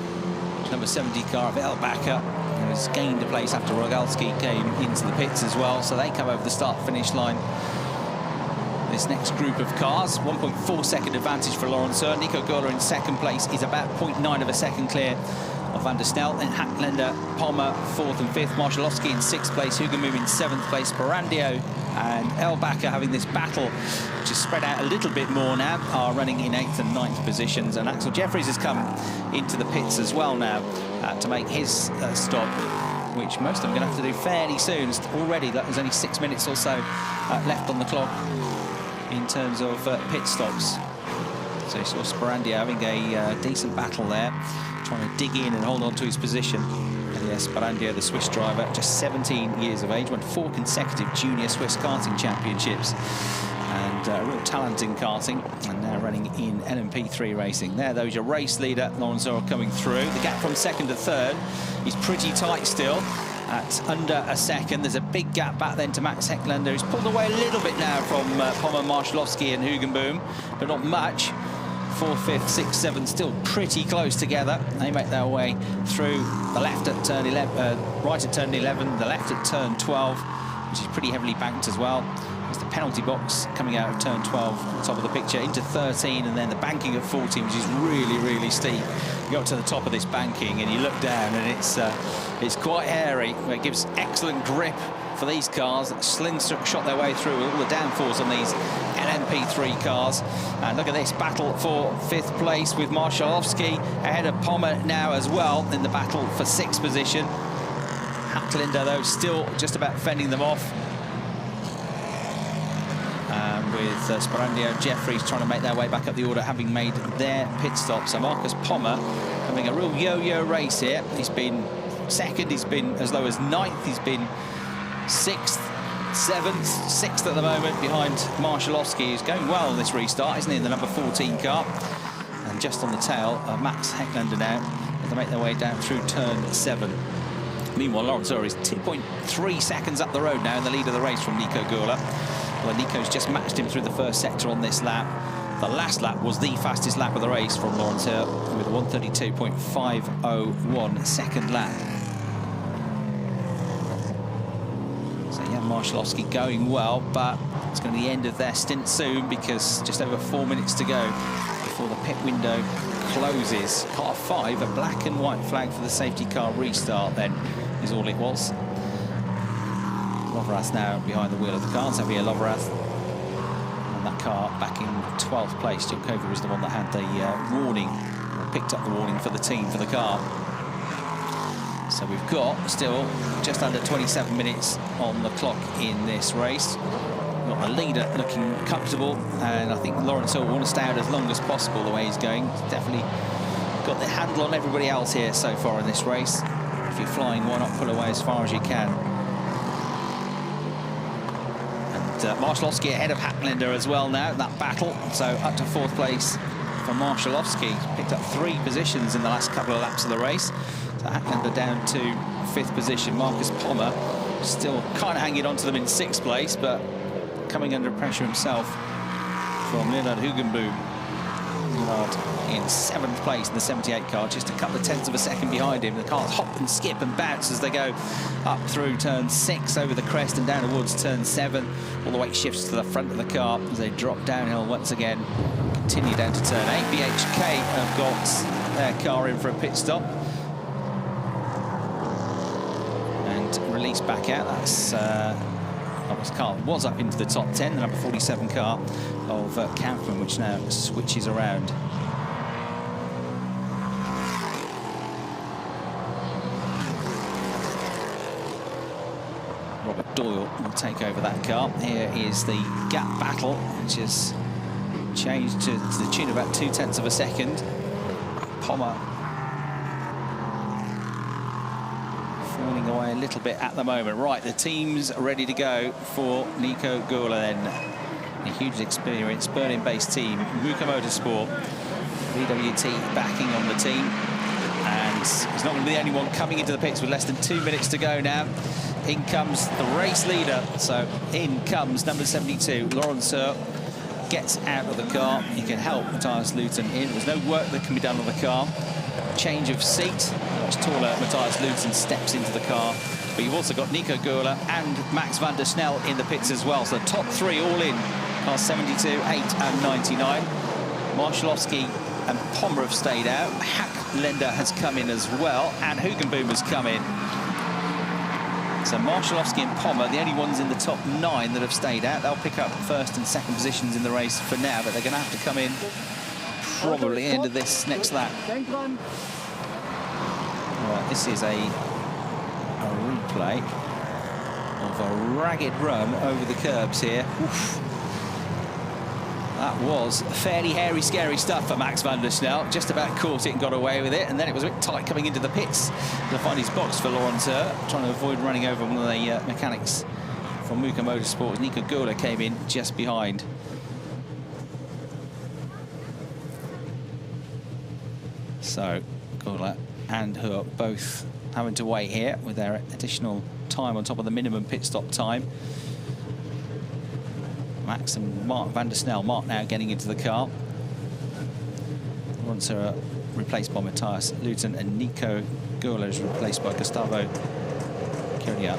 Speaker 1: number 70 car of Elbacker, who has gained a place after Rogalski came into the pits as well. So they come over the start-finish line. This next group of cars, 1.4 second advantage for Laurens Seurr. Nico Göhler in second place is about 0.9 of a second clear of Van der Snel. Then Hacklender, Pommer 4th and 5th. Marszalowski in 6th place. Hugenboom in 7th place. Sperandio and Elbacker having this battle, which is spread out a little bit more now, are running in 8th and 9th positions. And Axel Jeffries has come into the pits as well now to make his stop, which most of them are going to have to do fairly soon. Already, there's only 6 minutes or so left on the clock in terms of pit stops. So you saw Sperandio having a decent battle there, trying to dig in and hold on to his position. And yes, Sperandio, the Swiss driver, just 17 years of age, won 4 consecutive junior Swiss karting championships, and real talent in karting, and now running in LMP3 racing. There's your race leader, Laurens Seurr, coming through. The gap from 2nd to 3rd is pretty tight still, at under a second. There's a big gap back then to Max Hecklander, who's pulled away a little bit now from Pommer, Marszalowski and Hugenboom, but not much. 4th, 5th, 6th, 7th still pretty close together. They make their way through the left at turn 11, right at turn 11, the left at turn 12, which is pretty heavily banked as well. There's the penalty box coming out of turn 12 at the top of the picture into 13, and then the banking at 14, which is really, really steep. You go up to the top of this banking and you look down, and it's quite hairy. It gives excellent grip for these cars that slingshot their way through all the downforce on these LMP3 cars. And look at this battle for 5th place with Marszalowski ahead of Pommer now as well in the battle for 6th position. Hacklender, though, still just about fending them off. With Sperandio and Jeffries trying to make their way back up the order, having made their pit stop. So Marcus Pommer having a real yo-yo race here. He's been 2nd, he's been as low as 9th, he's been 6th, 7th, 6th at the moment behind Marszalowski, who's going well on this restart, isn't he, in the number 14 car. And just on the tail, Max Hecklander now, as they make their way down through turn 7. Meanwhile, Laurens Seurr is 2.3 seconds up the road now in the lead of the race from Nico Göhler. Well, Nico's just matched him through the first sector on this lap. The last lap was the fastest lap of the race from Laurens Seurr with a 1:32.501 second lap. So yeah, Marszalowski going well, but it's going to be the end of their stint soon, because just over 4 minutes to go before the pit window closes. Car 5, a black and white flag for the safety car restart then is all it was. Loverath now behind the wheel of the car, Xavier Loverath. And that car back in 12th place. Jelkova was the one that had the warning, or picked up the warning for the team for the car. So we've got still just under 27 minutes on the clock in this race. We've got the leader looking comfortable, and I think Laurens Seurr will want to stay out as long as possible the way he's going. He's definitely got the handle on everybody else here so far in this race. If you're flying, why not pull away as far as you can? Marszalowski ahead of Hacklender as well now, that battle. So up to 4th place for Marszalowski. Picked up 3 positions in the last couple of laps of the race. So Hacklender down to 5th position. Marcus Pommer still kind of hanging on to them in 6th place, but coming under pressure himself from Leonard Hugenboom. Leonard in 7th place in the 78 car, just a couple of tenths of a second behind him. The cars hop and skip and bounce as they go up through turn 6, over the crest and down towards turn 7. All the weight shifts to the front of the car as they drop downhill once again. Continue down to turn 8. BHK have got their car in for a pit stop. And release back out. That's This car was up into the top 10, the number 47 car of Kaufman, which now switches around. Robert Doyle will take over that car. Here is the gap battle, which has changed to the tune of about 0.2 of a second. Pommer falling away a little bit at the moment. Right, the team's ready to go for Nico Gula then. A huge experience, Berlin-based team, Muka Motorsport, VWT backing on the team. And he's not going to be the only one coming into the pits with less than 2 minutes to go now. In comes the race leader. So in comes number 72, Laurent Seurre. Gets out of the car. He can help Matthias Luton in. There's no work that can be done on the car. Change of seat. Much taller Matthias Luton steps into the car. But you've also got Nico Gula and Max van der Snel in the pits as well. So the top three all in. Cars 72, 8 and 99. Marszalowski and Pommer have stayed out. Hacklender has come in as well. And Hugenboom has come in. So Marszalowski and Pommer, the only ones in the top 9 that have stayed out. They'll pick up first and second positions in the race for now, but they're going to have to come in probably end of this next lap. Right, this is a replay of a ragged run over the curbs here. Oof. That was fairly hairy, scary stuff for Max van der Snel. Just about caught it and got away with it, and then it was a bit tight coming into the pits to find his box for Laurent Seurre, trying to avoid running over one of the mechanics from Muka Motorsport. Nico Gula came in just behind. So Gula and Hur both having to wait here with their additional time on top of the minimum pit stop time. Max and Mark van der Snel. Mark now getting into the car. Laurent Seurre replaced by Matthias Luton, and Nico Gula is replaced by Gustavo Kiriak.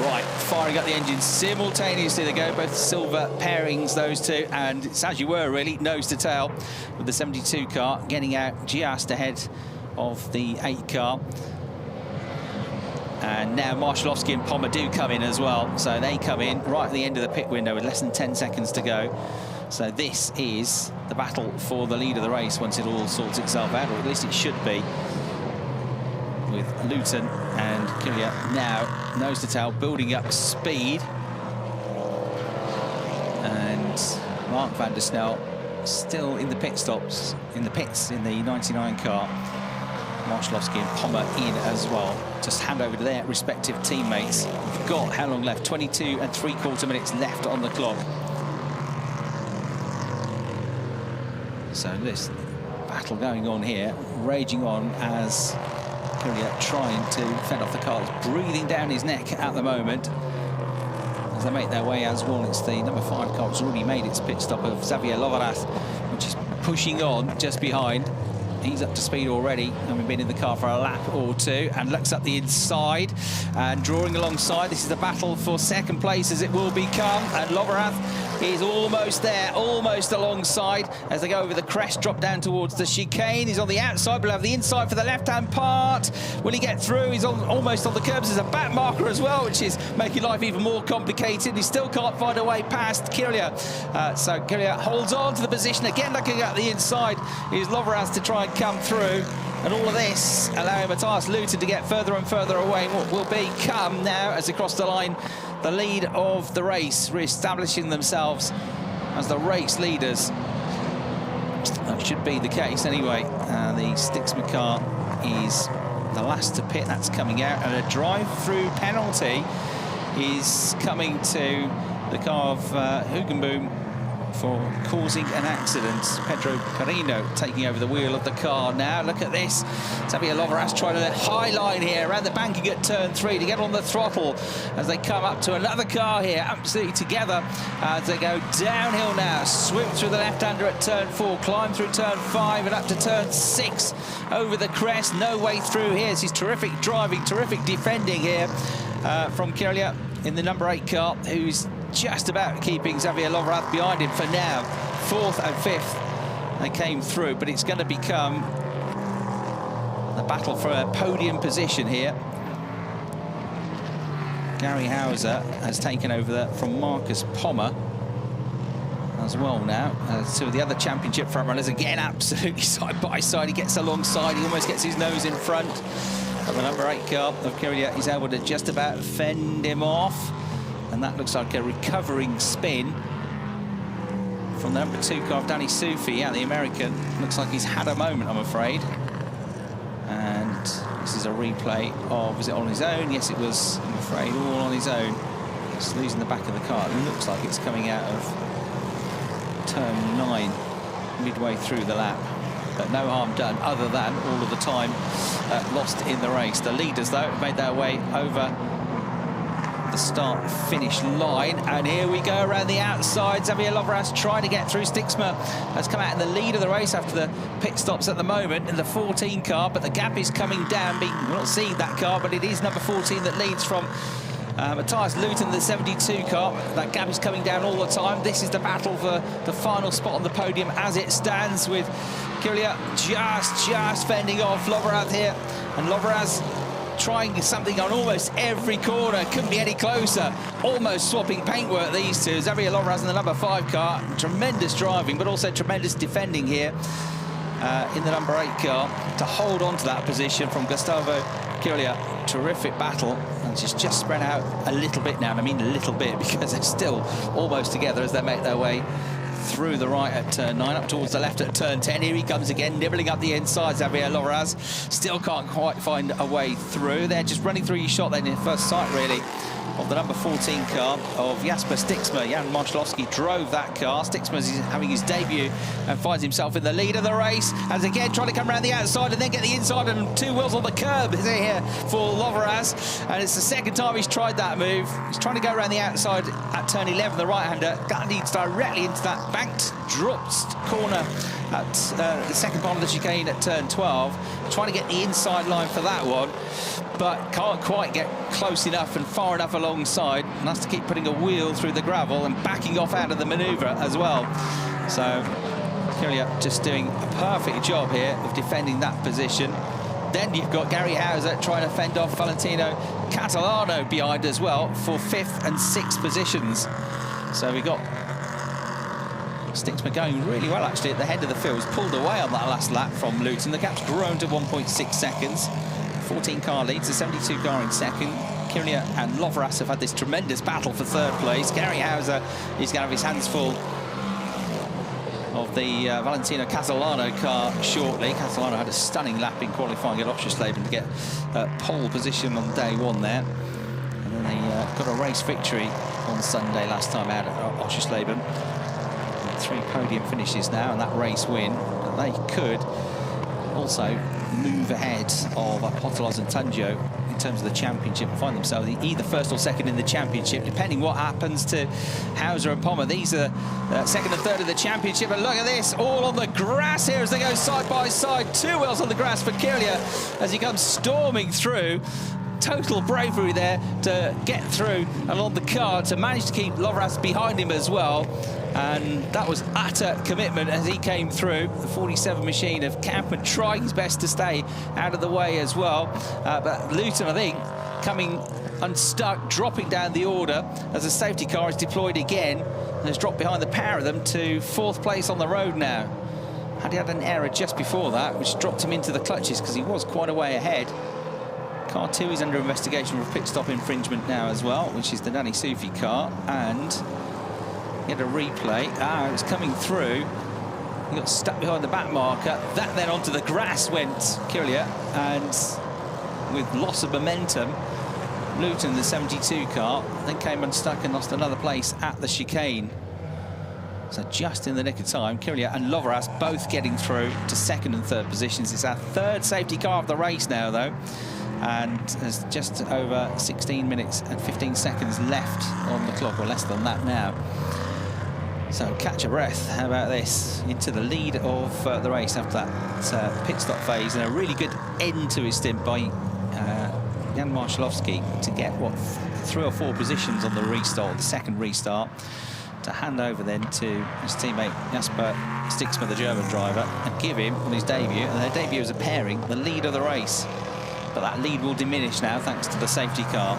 Speaker 1: Right, firing up the engines simultaneously. They go, both silver pairings, those two, and it's as you were, really, nose to tail with the 72 car getting out just ahead of the 8 car. And now Marszalowski and Pommer do come in as well. So they come in right at the end of the pit window with less than 10 seconds to go. So this is the battle for the lead of the race once it all sorts itself out, or at least it should be. With Luton and Kiriak now nose to tail, building up speed. And Mark van der Snel still in the pit stops, in the pits in the 99 car. Marszalowski and Pommer in as well. Just hand over to their respective teammates. We've got how long left? 22 3/4 minutes left on the clock. So this battle going on here, raging on as Kiriak trying to fend off the car. It's breathing down his neck at the moment as they make their way as well. It's the number 5 car which has already made its pit stop of Xavier Loverath, which is pushing on just behind. He's up to speed already, having been in the car for a lap or two, and looks up the inside and drawing alongside. This is the battle for second place as it will become, and Loverath is almost there, almost alongside as they go over the crest, drop down towards the chicane. He's on the outside, but we'll have the inside for the left-hand part. Will he get through? He's almost on the curbs. There's a back marker as well, which is making life even more complicated. He still can't find a way past Kiriak. So Kiriak holds on to the position. Again, looking at the inside is Loverath to try and come through. And all of this allowing Matthias Luton to get further and further away. What will become now, as they cross the line, the lead of the race, re-establishing themselves as the race leaders. That should be the case anyway. The Stixman car is the last to pit. That's coming out, and a drive-through penalty is coming to the car of Hugenboom for causing an accident. Pedro Perino taking over the wheel of the car now. Look at this. Xavier Loverath trying to high line here around the banking at turn 3 to get on the throttle as they come up to another car here, absolutely together as they go downhill now. Swoop through the left-hander at turn 4, climb through turn 5 and up to turn 6 over the crest. No way through here. This is terrific driving, terrific defending here from Kiriak in the number 8 car, who's just about keeping Xavier Loverath behind him for now. 4th and 5th they came through, but it's going to become the battle for a podium position here. Gary Hauser has taken over from Marcus Pommer as well now. So the other championship front runners again absolutely side by side. He gets alongside, he almost gets his nose in front of the number 8 car of Kvyat. He's able to just about fend him off, and that looks like a recovering spin from the number 2 car of Danny Sufi. Yeah, the American looks like he's had a moment, I'm afraid. And this is a replay of, was it on his own? Yes, it was, I'm afraid, all on his own. It's losing the back of the car. It looks like it's coming out of turn 9 midway through the lap, but no harm done other than all of the time lost in the race. The leaders though have made their way over the start finish line, and here we go around the outside. Xavier Lovras trying to get through. Stixmer has come out in the lead of the race after the pit stops at the moment in the 14 car, but the gap is coming down. We're not seeing that car, but it is number 14 that leads from Matthias Luton, the 72 car. That gap is coming down all the time. This is the battle for the final spot on the podium as it stands, with Kvyat just fending off Lovras here, and Lovras trying something on almost every corner. Couldn't be any closer. Almost swapping paintwork, these two. Xavier Lovras in the number 5 car. Tremendous driving, but also tremendous defending here in the number 8 car to hold on to that position from Gustavo Kvyat. Terrific battle, and it's just spread out a little bit now, and I mean a little bit because they're still almost together as they make their way through the right at turn 9, up towards the left at turn 10. Here he comes again, nibbling up the inside. Xavier Lovras still can't quite find a way through. They're just running through your shot then in first sight, really, of the number 14 car of Jasper Stixmer. Jan Marszalowski drove that car. Stixmer's having his debut and finds himself in the lead of the race. And again, trying to come around the outside and then get the inside, and 2 wheels on the curb is here for Lovras. And it's the second time he's tried that move. He's trying to go around the outside at turn 11, the right-hander. That leads directly into that banked, dropped corner at the second part of the chicane at turn 12. Trying to get the inside line for that one, but can't quite get close enough and far enough alongside, and has to keep putting a wheel through the gravel and backing off out of the manoeuvre as well. So Kvyat just doing a perfect job here of defending that position. Then you've got Gary Hauser trying to fend off Valentino Catalano behind as well for 5th and 6th positions. So we got Stixmer going really well actually at the head of the field. He's pulled away on that last lap from Luton. The gap's grown to 1.6 seconds. 14 car leads, the 72 car in second. Kvyat and Lovras have had this tremendous battle for 3rd place. Gary Hauser is going to have his hands full of the Valentino Catalano car shortly. Catalano had a stunning lap in qualifying at Oschersleben to get pole position on day 1 there. And then they got a race victory on Sunday last time out at Oschersleben. 3 podium finishes now and that race win. They could also move ahead of Apostolos and Tunjo in terms of the championship and find themselves either 1st or 2nd in the championship, depending what happens to Hauser and Pommer. These are 2nd and 3rd in the championship, and look at this, all on the grass here as they go side by side. 2 wheels on the grass for Kvyat as he comes storming through. Total bravery there to get through along the car, to manage to keep Lovras behind him as well. And that was utter commitment as he came through. The 47 machine of Kampmann trying his best to stay out of the way as well. But Luton, I think, coming unstuck, dropping down the order as the safety car is deployed again and has dropped behind the pair of them to 4th place on the road now. Had he had an error just before that, which dropped him into the clutches because he was quite a way ahead. Car 2 is under investigation for pit stop infringement now as well, which is the Danny Sufi car, and he had a replay. It was coming through. He got stuck behind the back marker. That then onto the grass went Kvyat, and with loss of momentum, Luton, the 72 car, then came unstuck and lost another place at the chicane. So just in the nick of time, Kvyat and Lovras both getting through to 2nd and 3rd positions. It's our 3rd safety car of the race now, though, and there's just over 16 minutes and 15 seconds left on the clock, or less than that now. So catch a breath. How about this? Into the lead of the race after that pit stop phase, and a really good end to his stint by Jan Marszalowski to get, what, 3 or 4 positions on the restart, the 2nd restart, to hand over then to his teammate Jasper Stixmer, the German driver, and give him, on his debut, and their debut as a pairing, the lead of the race. But that lead will diminish now thanks to the safety car.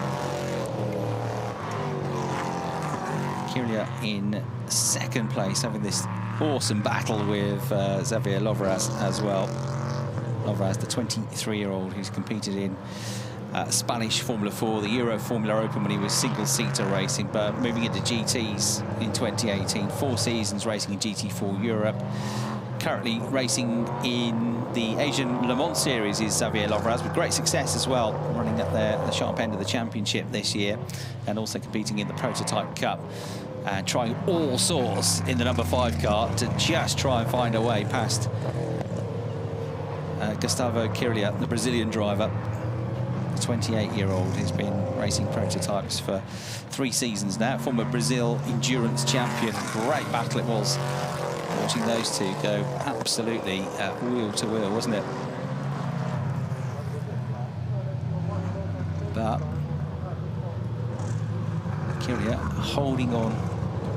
Speaker 1: Kyria in second place, having this awesome battle with Xavier Lovras as well. Lovras, the 23-year-old who's competed in Spanish Formula 4, the Euro Formula Open when he was single-seater racing, but moving into GTs in 2018, 4 seasons racing in GT4 Europe. Currently racing in the Asian Le Mans Series is Xavier Lovras, with great success as well, running at the sharp end of the championship this year, and also competing in the Prototype Cup, trying all sorts in the number 5 car to just try and find a way past Gustavo Kyria, the Brazilian driver. The 28-year-old who's been racing prototypes for 3 seasons now, former Brazil endurance champion. Great battle it was, watching those two go absolutely wheel to wheel, wasn't it? But Kyria holding on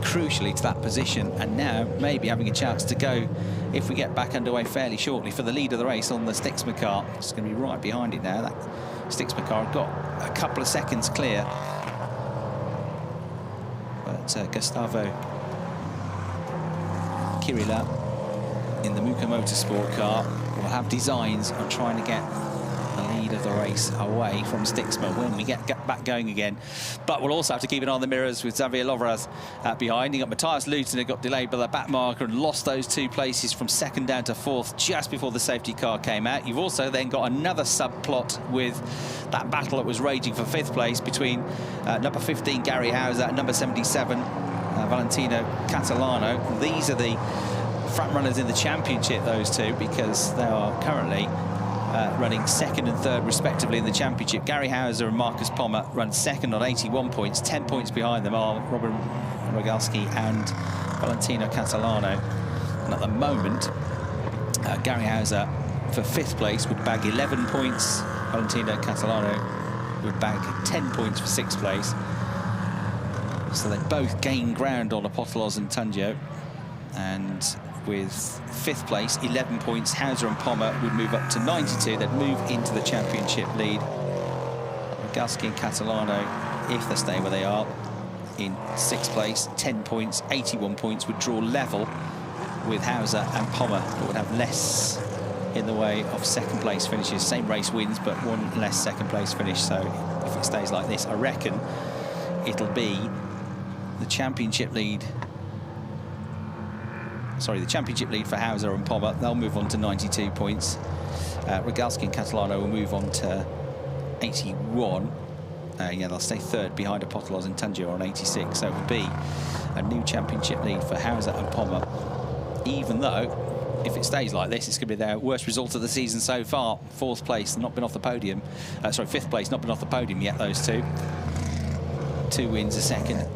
Speaker 1: crucially to that position, and now maybe having a chance to go, if we get back underway fairly shortly, for the lead of the race on the Stixma car. It's going to be right behind it now. That Stixma car got a couple of seconds clear, but Gustavo Kyria in the Muka Motorsport car will have designs on trying to get the lead of the race away from Stixma when we get back going again. But we'll also have to keep an eye on the mirrors with Xavier Lovras behind. You got Matthias Luton, who got delayed by the back marker and lost those 2 places from 2nd down to 4th just before the safety car came out. You've also then got another subplot with that battle that was raging for 5th place between number 15 Gary Hauser and number 77 Valentino Catalano. These are the front runners in the championship, those two, because they are currently running 2nd and 3rd respectively in the championship. Gary Hauser and Marcus Pommer run 2nd on 81 points. 10 points behind them are Robin Rogalski and Valentino Catalano. And at the moment, Gary Hauser for 5th place would bag 11 points. Valentino Catalano would bag 10 points for 6th place. So they both gain ground on Apostolos and Tunjo. And with 5th place, 11 points, Hauser and Pommer would move up to 92. They'd move into the championship lead. Rogalski and Catalano, if they stay where they are, in 6th place, 10 points, 81 points, would draw level with Hauser and Pommer, but would have less in the way of 2nd place finishes. Same race wins, but 1 less 2nd place finish. So if it stays like this, I reckon it'll be the championship lead. Sorry, the championship lead for Hauser and Pommer. They'll move on to 92 points. Rogalski and Catalano will move on to 81. Yeah, they'll stay 3rd behind Apostolos and Tunjo on 86. So it will be a new championship lead for Hauser and Pommer. Even though, if it stays like this, it's going to be their worst result of the season so far. 4th place, not been off the podium. Sorry, 5th place, not been off the podium yet, those two. 2 wins, a 2nd.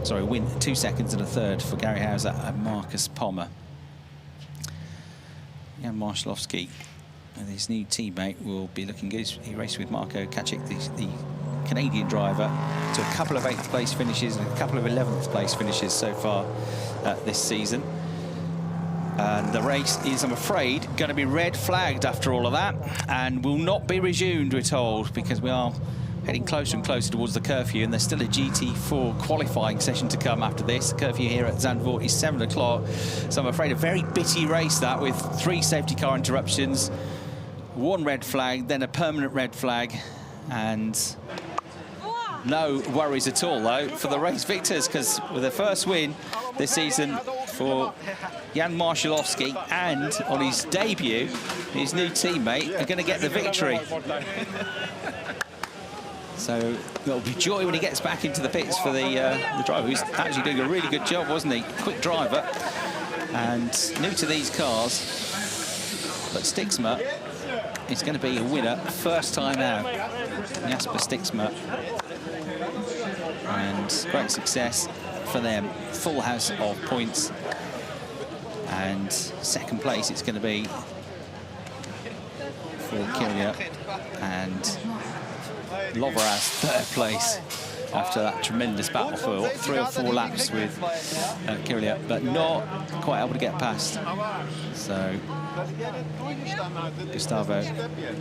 Speaker 1: Sorry, 2 seconds and a 3rd for Gary Hauser and Marcus Pommer. Jan Marszalowski and his new teammate will be looking good. He raced with Marko Kacic, the Canadian driver, to a couple of 8th place finishes and a couple of 11th place finishes so far this season. And the race is, I'm afraid, going to be red flagged after all of that, and will not be resumed, we're told, because we are heading closer and closer towards the curfew, and there's still a GT4 qualifying session to come after this. The curfew here at Zandvoort is 7 o'clock, so I'm afraid a very bitty race that, with 3 safety car interruptions, 1 red flag, then a permanent red flag, and no worries at all, though, for the race victors, because with their first win this season for Jan Marszalowski, and on his debut, his new teammate are going to get the victory. So there'll be joy when he gets back into the pits for the driver, who's actually doing a really good job, wasn't he? Quick driver, and new to these cars. But Stixma is going to be a winner first time out. Jasper Stixma. And great success for them. Full house of points. And 2nd place it's going to be for Kyria. And Lovras 3rd place. after that tremendous battle for what, 3 or 4 laps with Kirill, but not quite able to get past. So Gustavo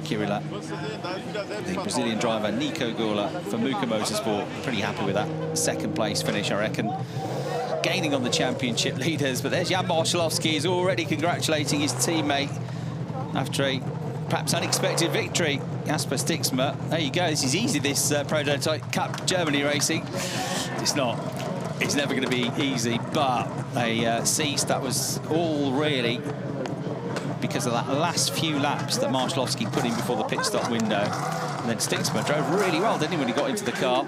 Speaker 1: Kirill, the Brazilian driver Nico Gola for Muka Motorsport, pretty happy with that 2nd place finish, I reckon. Gaining on the championship leaders, but there's Jan Marszalowski. He's already congratulating his teammate after a perhaps unexpected victory. Jasper Stixma, there you go. This is easy, this Prototype Cup Germany racing. It's not. It's never going to be easy, but they ceased. That was all really because of that last few laps that Marszalowski put in before the pit stop window. And then Stixma drove really well, didn't he, when he got into the car?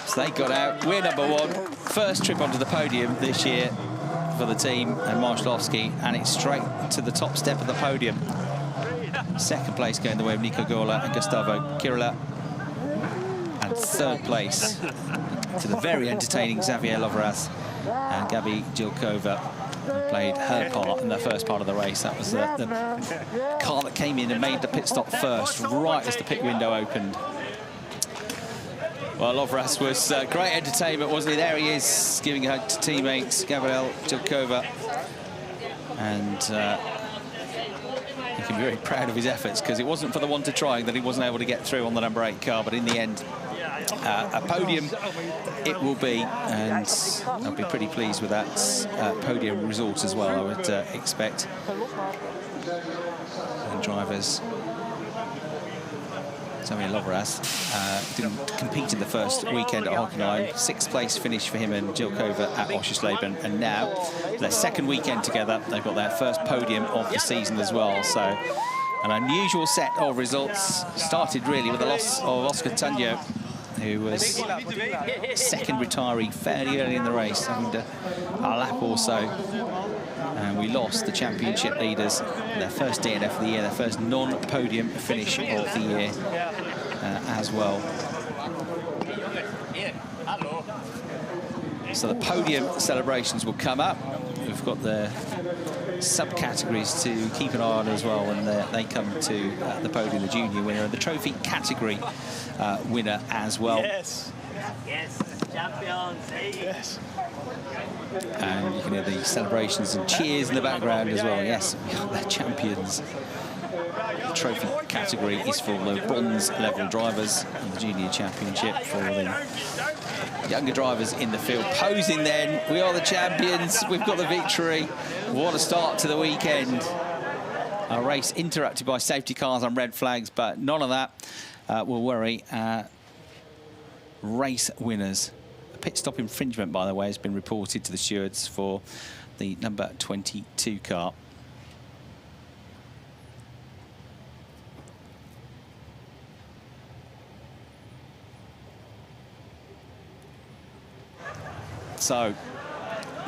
Speaker 1: So they got out. We're #1. First trip onto the podium this year for the team and Marszalowski, and it's straight to the top step of the podium. 2nd place going the way of Nico Gola and Gustavo Kirill. And 3rd place to the very entertaining Xavier Lovras and Gabi Jilkova, played her part in the first part of the race. That was the car that came in and made the pit stop first, right as the pit window opened. Well, Lovras was great entertainment, wasn't he? There he is, giving a hug to teammates, Gabriel Jilkova. And he can be very proud of his efforts, because it wasn't for the want of trying that he wasn't able to get through on the #8 car, but in the end, a podium it will be, and I'll be pretty pleased with that podium result as well, I would expect. And drivers, Xavier Lovras didn't compete in the first weekend at Hockenheim. 6th place finish for him and Jilkova at Oschersleben, and now their 2nd weekend together, they've got their first podium of the season as well. So an unusual set of results. Started really with the loss of Oscar Tunjo, who was 2nd retiree fairly early in the race, having a lap or so. And we lost the championship leaders, their first DNF of the year, their first non-podium finish of the year as well. So the podium celebrations will come up. We've got the subcategories to keep an eye on as well, and they come to the podium, the junior winner and the trophy category winner as well.
Speaker 2: Yes. Yes, champions. Yes.
Speaker 1: And you can hear the celebrations and cheers in the background as well. Yes, they're champions. The trophy category is for the bronze level drivers, and the junior championship for the younger drivers in the field. Posing then, we are the champions, we've got the victory. What a start to the weekend. A race interrupted by safety cars and red flags, but none of that will worry race winners. A pit stop infringement, by the way, has been reported to the stewards for the number 22 car. So,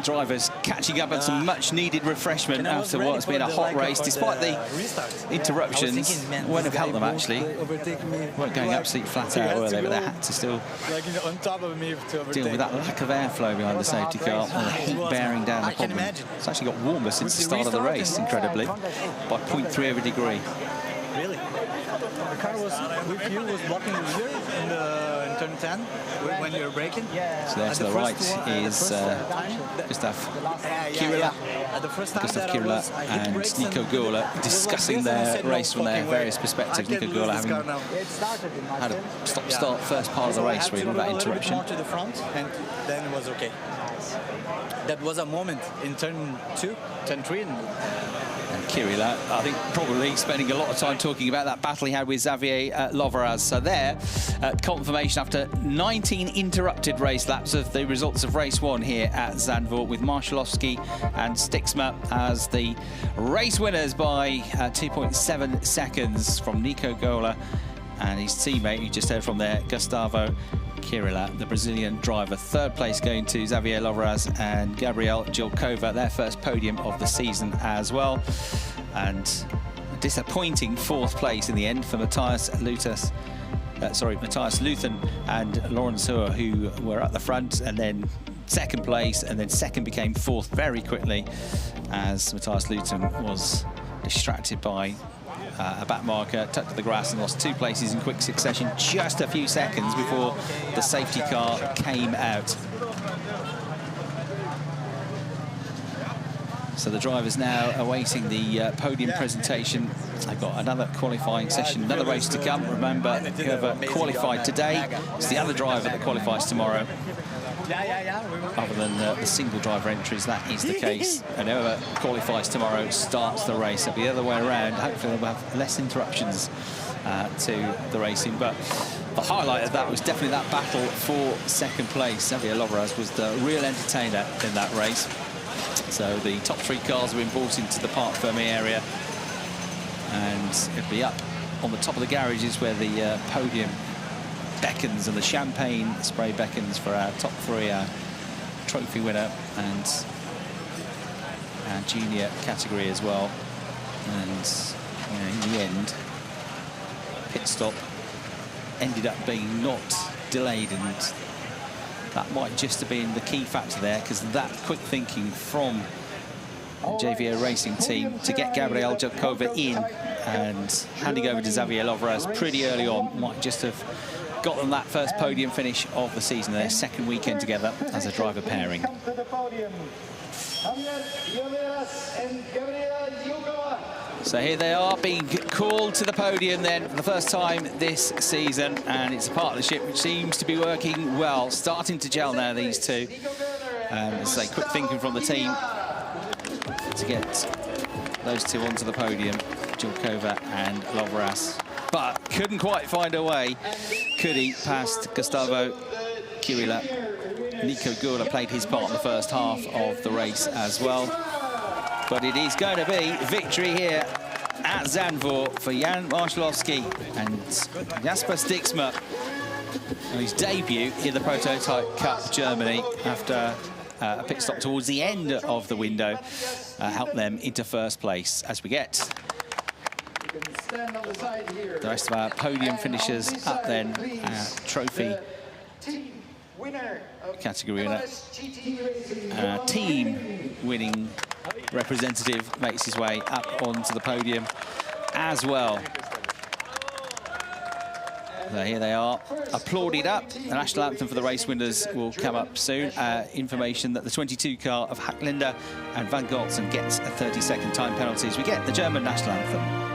Speaker 1: drivers catching up on some much-needed refreshment after what's been a hot race, despite the interruptions. Won't have helped them, actually. Weren't going absolutely flat out, were they? But they had to still deal with that lack of airflow behind the safety car and the heat bearing down the problem. It's actually got warmer since the start of the race, incredibly, by 0.3 of a degree.
Speaker 3: Really? The car was with you, was blocking you in turn 10 when you were braking.
Speaker 1: So there to the right is Gustav Kirill and Nico Gola discussing their race from their various perspectives. Nico Gola having had a stop-start first part of the race, really, with that interruption.
Speaker 3: More to the front, and then it was okay. That was a moment in turn 2, turn 3.
Speaker 1: And Kirill, I think, probably spending a lot of time talking about that battle he had with Xavier Lovras. So there, confirmation after 19 interrupted race laps of the results of race 1 here at Zandvoort, with Marszalowski and Stixma as the race winners by 2.7 seconds from Nico Gola and his teammate, you just heard from there, Gustavo Kirill, the Brazilian driver. Third place going to Xavier Lovras and Gabriel Jilkova, their first podium of the season as well. And a disappointing fourth place in the end for Matthias Luthen and Lawrence Hoare, who were at the front, and then second place, and then second became fourth very quickly as Matthias Luthen was distracted by a back marker, tucked to the grass and lost 2 places in quick succession, just a few seconds before the safety car came out. So the drivers now awaiting the podium presentation. They've got another qualifying session, another race to come. Remember, whoever qualified today is the other driver that qualifies tomorrow. Other than the single driver entries, that is the case. And whoever qualifies tomorrow starts the race. It'll be the other way around. Hopefully we'll have less interruptions to the racing. But the highlight of that was definitely that battle for second place. Xavier Lovras was the real entertainer in that race. So the top 3 cars have been brought into the Parc Fermé area, and it'll be up on the top of the garages where the podium beckons and the champagne spray beckons for our top 3, our trophy winner and our junior category as well. And you know, in the end, pit stop ended up being not delayed, and that might just have been the key factor there, because that quick thinking from the JVO Racing team to get Gabriel Jelkova in and handing over to Xavier Lovras pretty early on might just have got them that first podium finish of the season, their second weekend together as a driver pairing. So here they are being called to the podium then for the first time this season, and it's a partnership which seems to be working well, starting to gel now, these two. As I say, quick thinking from the team to get those two onto the podium, Jelkova and Lovras. But couldn't quite find a way, could he, past Gustavo Kiwila. Nico Gula played his part in the first half of the race as well. But it is going to be victory here at Zandvoort for Jan Marszalowski and Jasper Stixmer on his debut in the Prototype Cup Germany after a pit stop towards the end of the window helped them into first place. As we get the rest of our podium finishers up then, trophy category winner, team winning representative makes his way up onto the podium as well. So here they are, applauded up. The national anthem for the race winners will come up soon. Information that the 22 car of Hacklinder and Van Goltzen gets a 30-second time penalty as we get the German national anthem.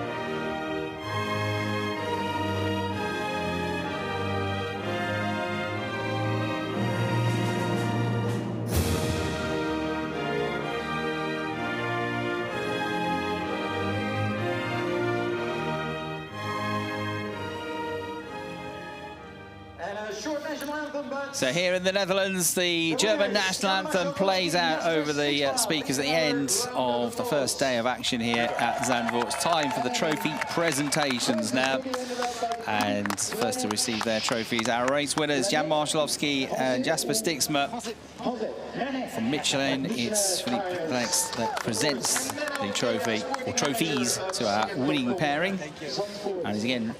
Speaker 1: So here in the Netherlands, the German national anthem plays out over the speakers at the end of the first day of action here at Zandvoort. It's time for the trophy presentations now. And first to receive their trophies, our race winners, Jan Marszalowski and Jasper Stixmer. From Michelin, it's Philippe Plex that presents the trophy, or trophies, to our winning pairing. And again,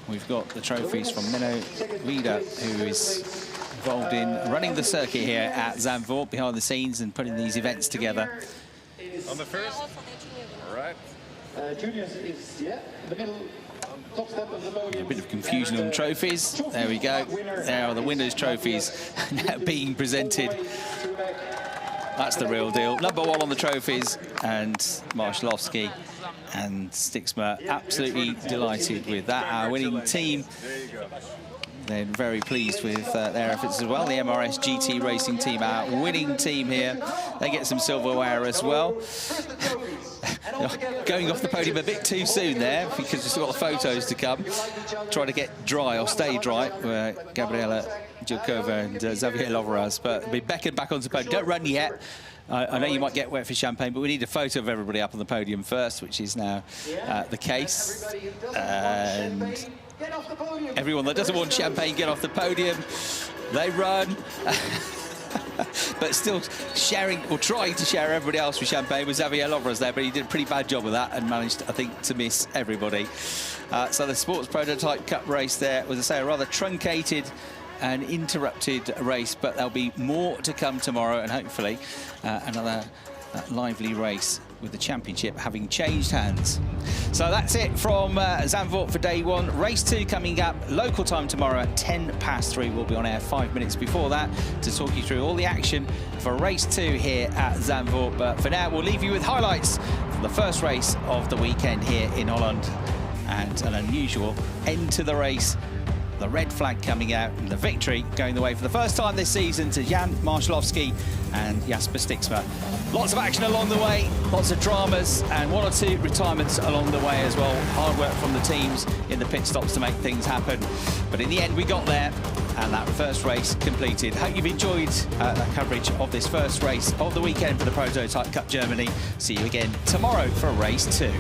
Speaker 1: we've got the trophies from Menno Vida, who is involved in running the circuit here at Zandvoort, behind the scenes and putting these events together.
Speaker 4: On the first, all right.
Speaker 5: Juniors is, the middle top step of the podium.
Speaker 1: A bit of confusion on trophies. There we go. There are the winners' trophies now being presented. That's the real deal. Number 1 on the trophies, and Marszalowski and Stixmer absolutely delighted with that. Our winning team, they're very pleased with their efforts as well. The MRS GT Racing team, our winning team here, they get some silverware as well. Going off the podium a bit too soon there, because we've still got the photos to come. Trying to get dry, or stay dry, Gabriela Jelkova and Xavier Lovras, but be beckoned back onto the podium. Don't run yet. I know you might get wet for champagne, but we need a photo of everybody up on the podium first, which is now the case. And everyone that doesn't want champagne, get off the podium. They run. But still sharing, or trying to share everybody else with champagne, with Xavier Lovras there, but he did a pretty bad job of that and managed, I think, to miss everybody. So the Sports Prototype Cup race there was, I say, a rather truncated and interrupted race, but there'll be more to come tomorrow, and hopefully another that lively race with the championship having changed hands. So that's it from Zandvoort for day 1. Race 2 coming up, local time tomorrow at 3:10. We'll be on air 5 minutes before that to talk you through all the action for race 2 here at Zandvoort. But for now, we'll leave you with highlights from the first race of the weekend here in Holland. And an unusual end to the race. The red flag coming out and the victory going the way for the first time this season to Jan Marszalowski and Jasper Stiksma. Lots of action along the way, lots of dramas and 1 or 2 retirements along the way as well. Hard work from the teams in the pit stops to make things happen. But in the end, we got there and that first race completed. Hope you've enjoyed that coverage of this first race of the weekend for the Prototype Cup Germany. See you again tomorrow for race 2.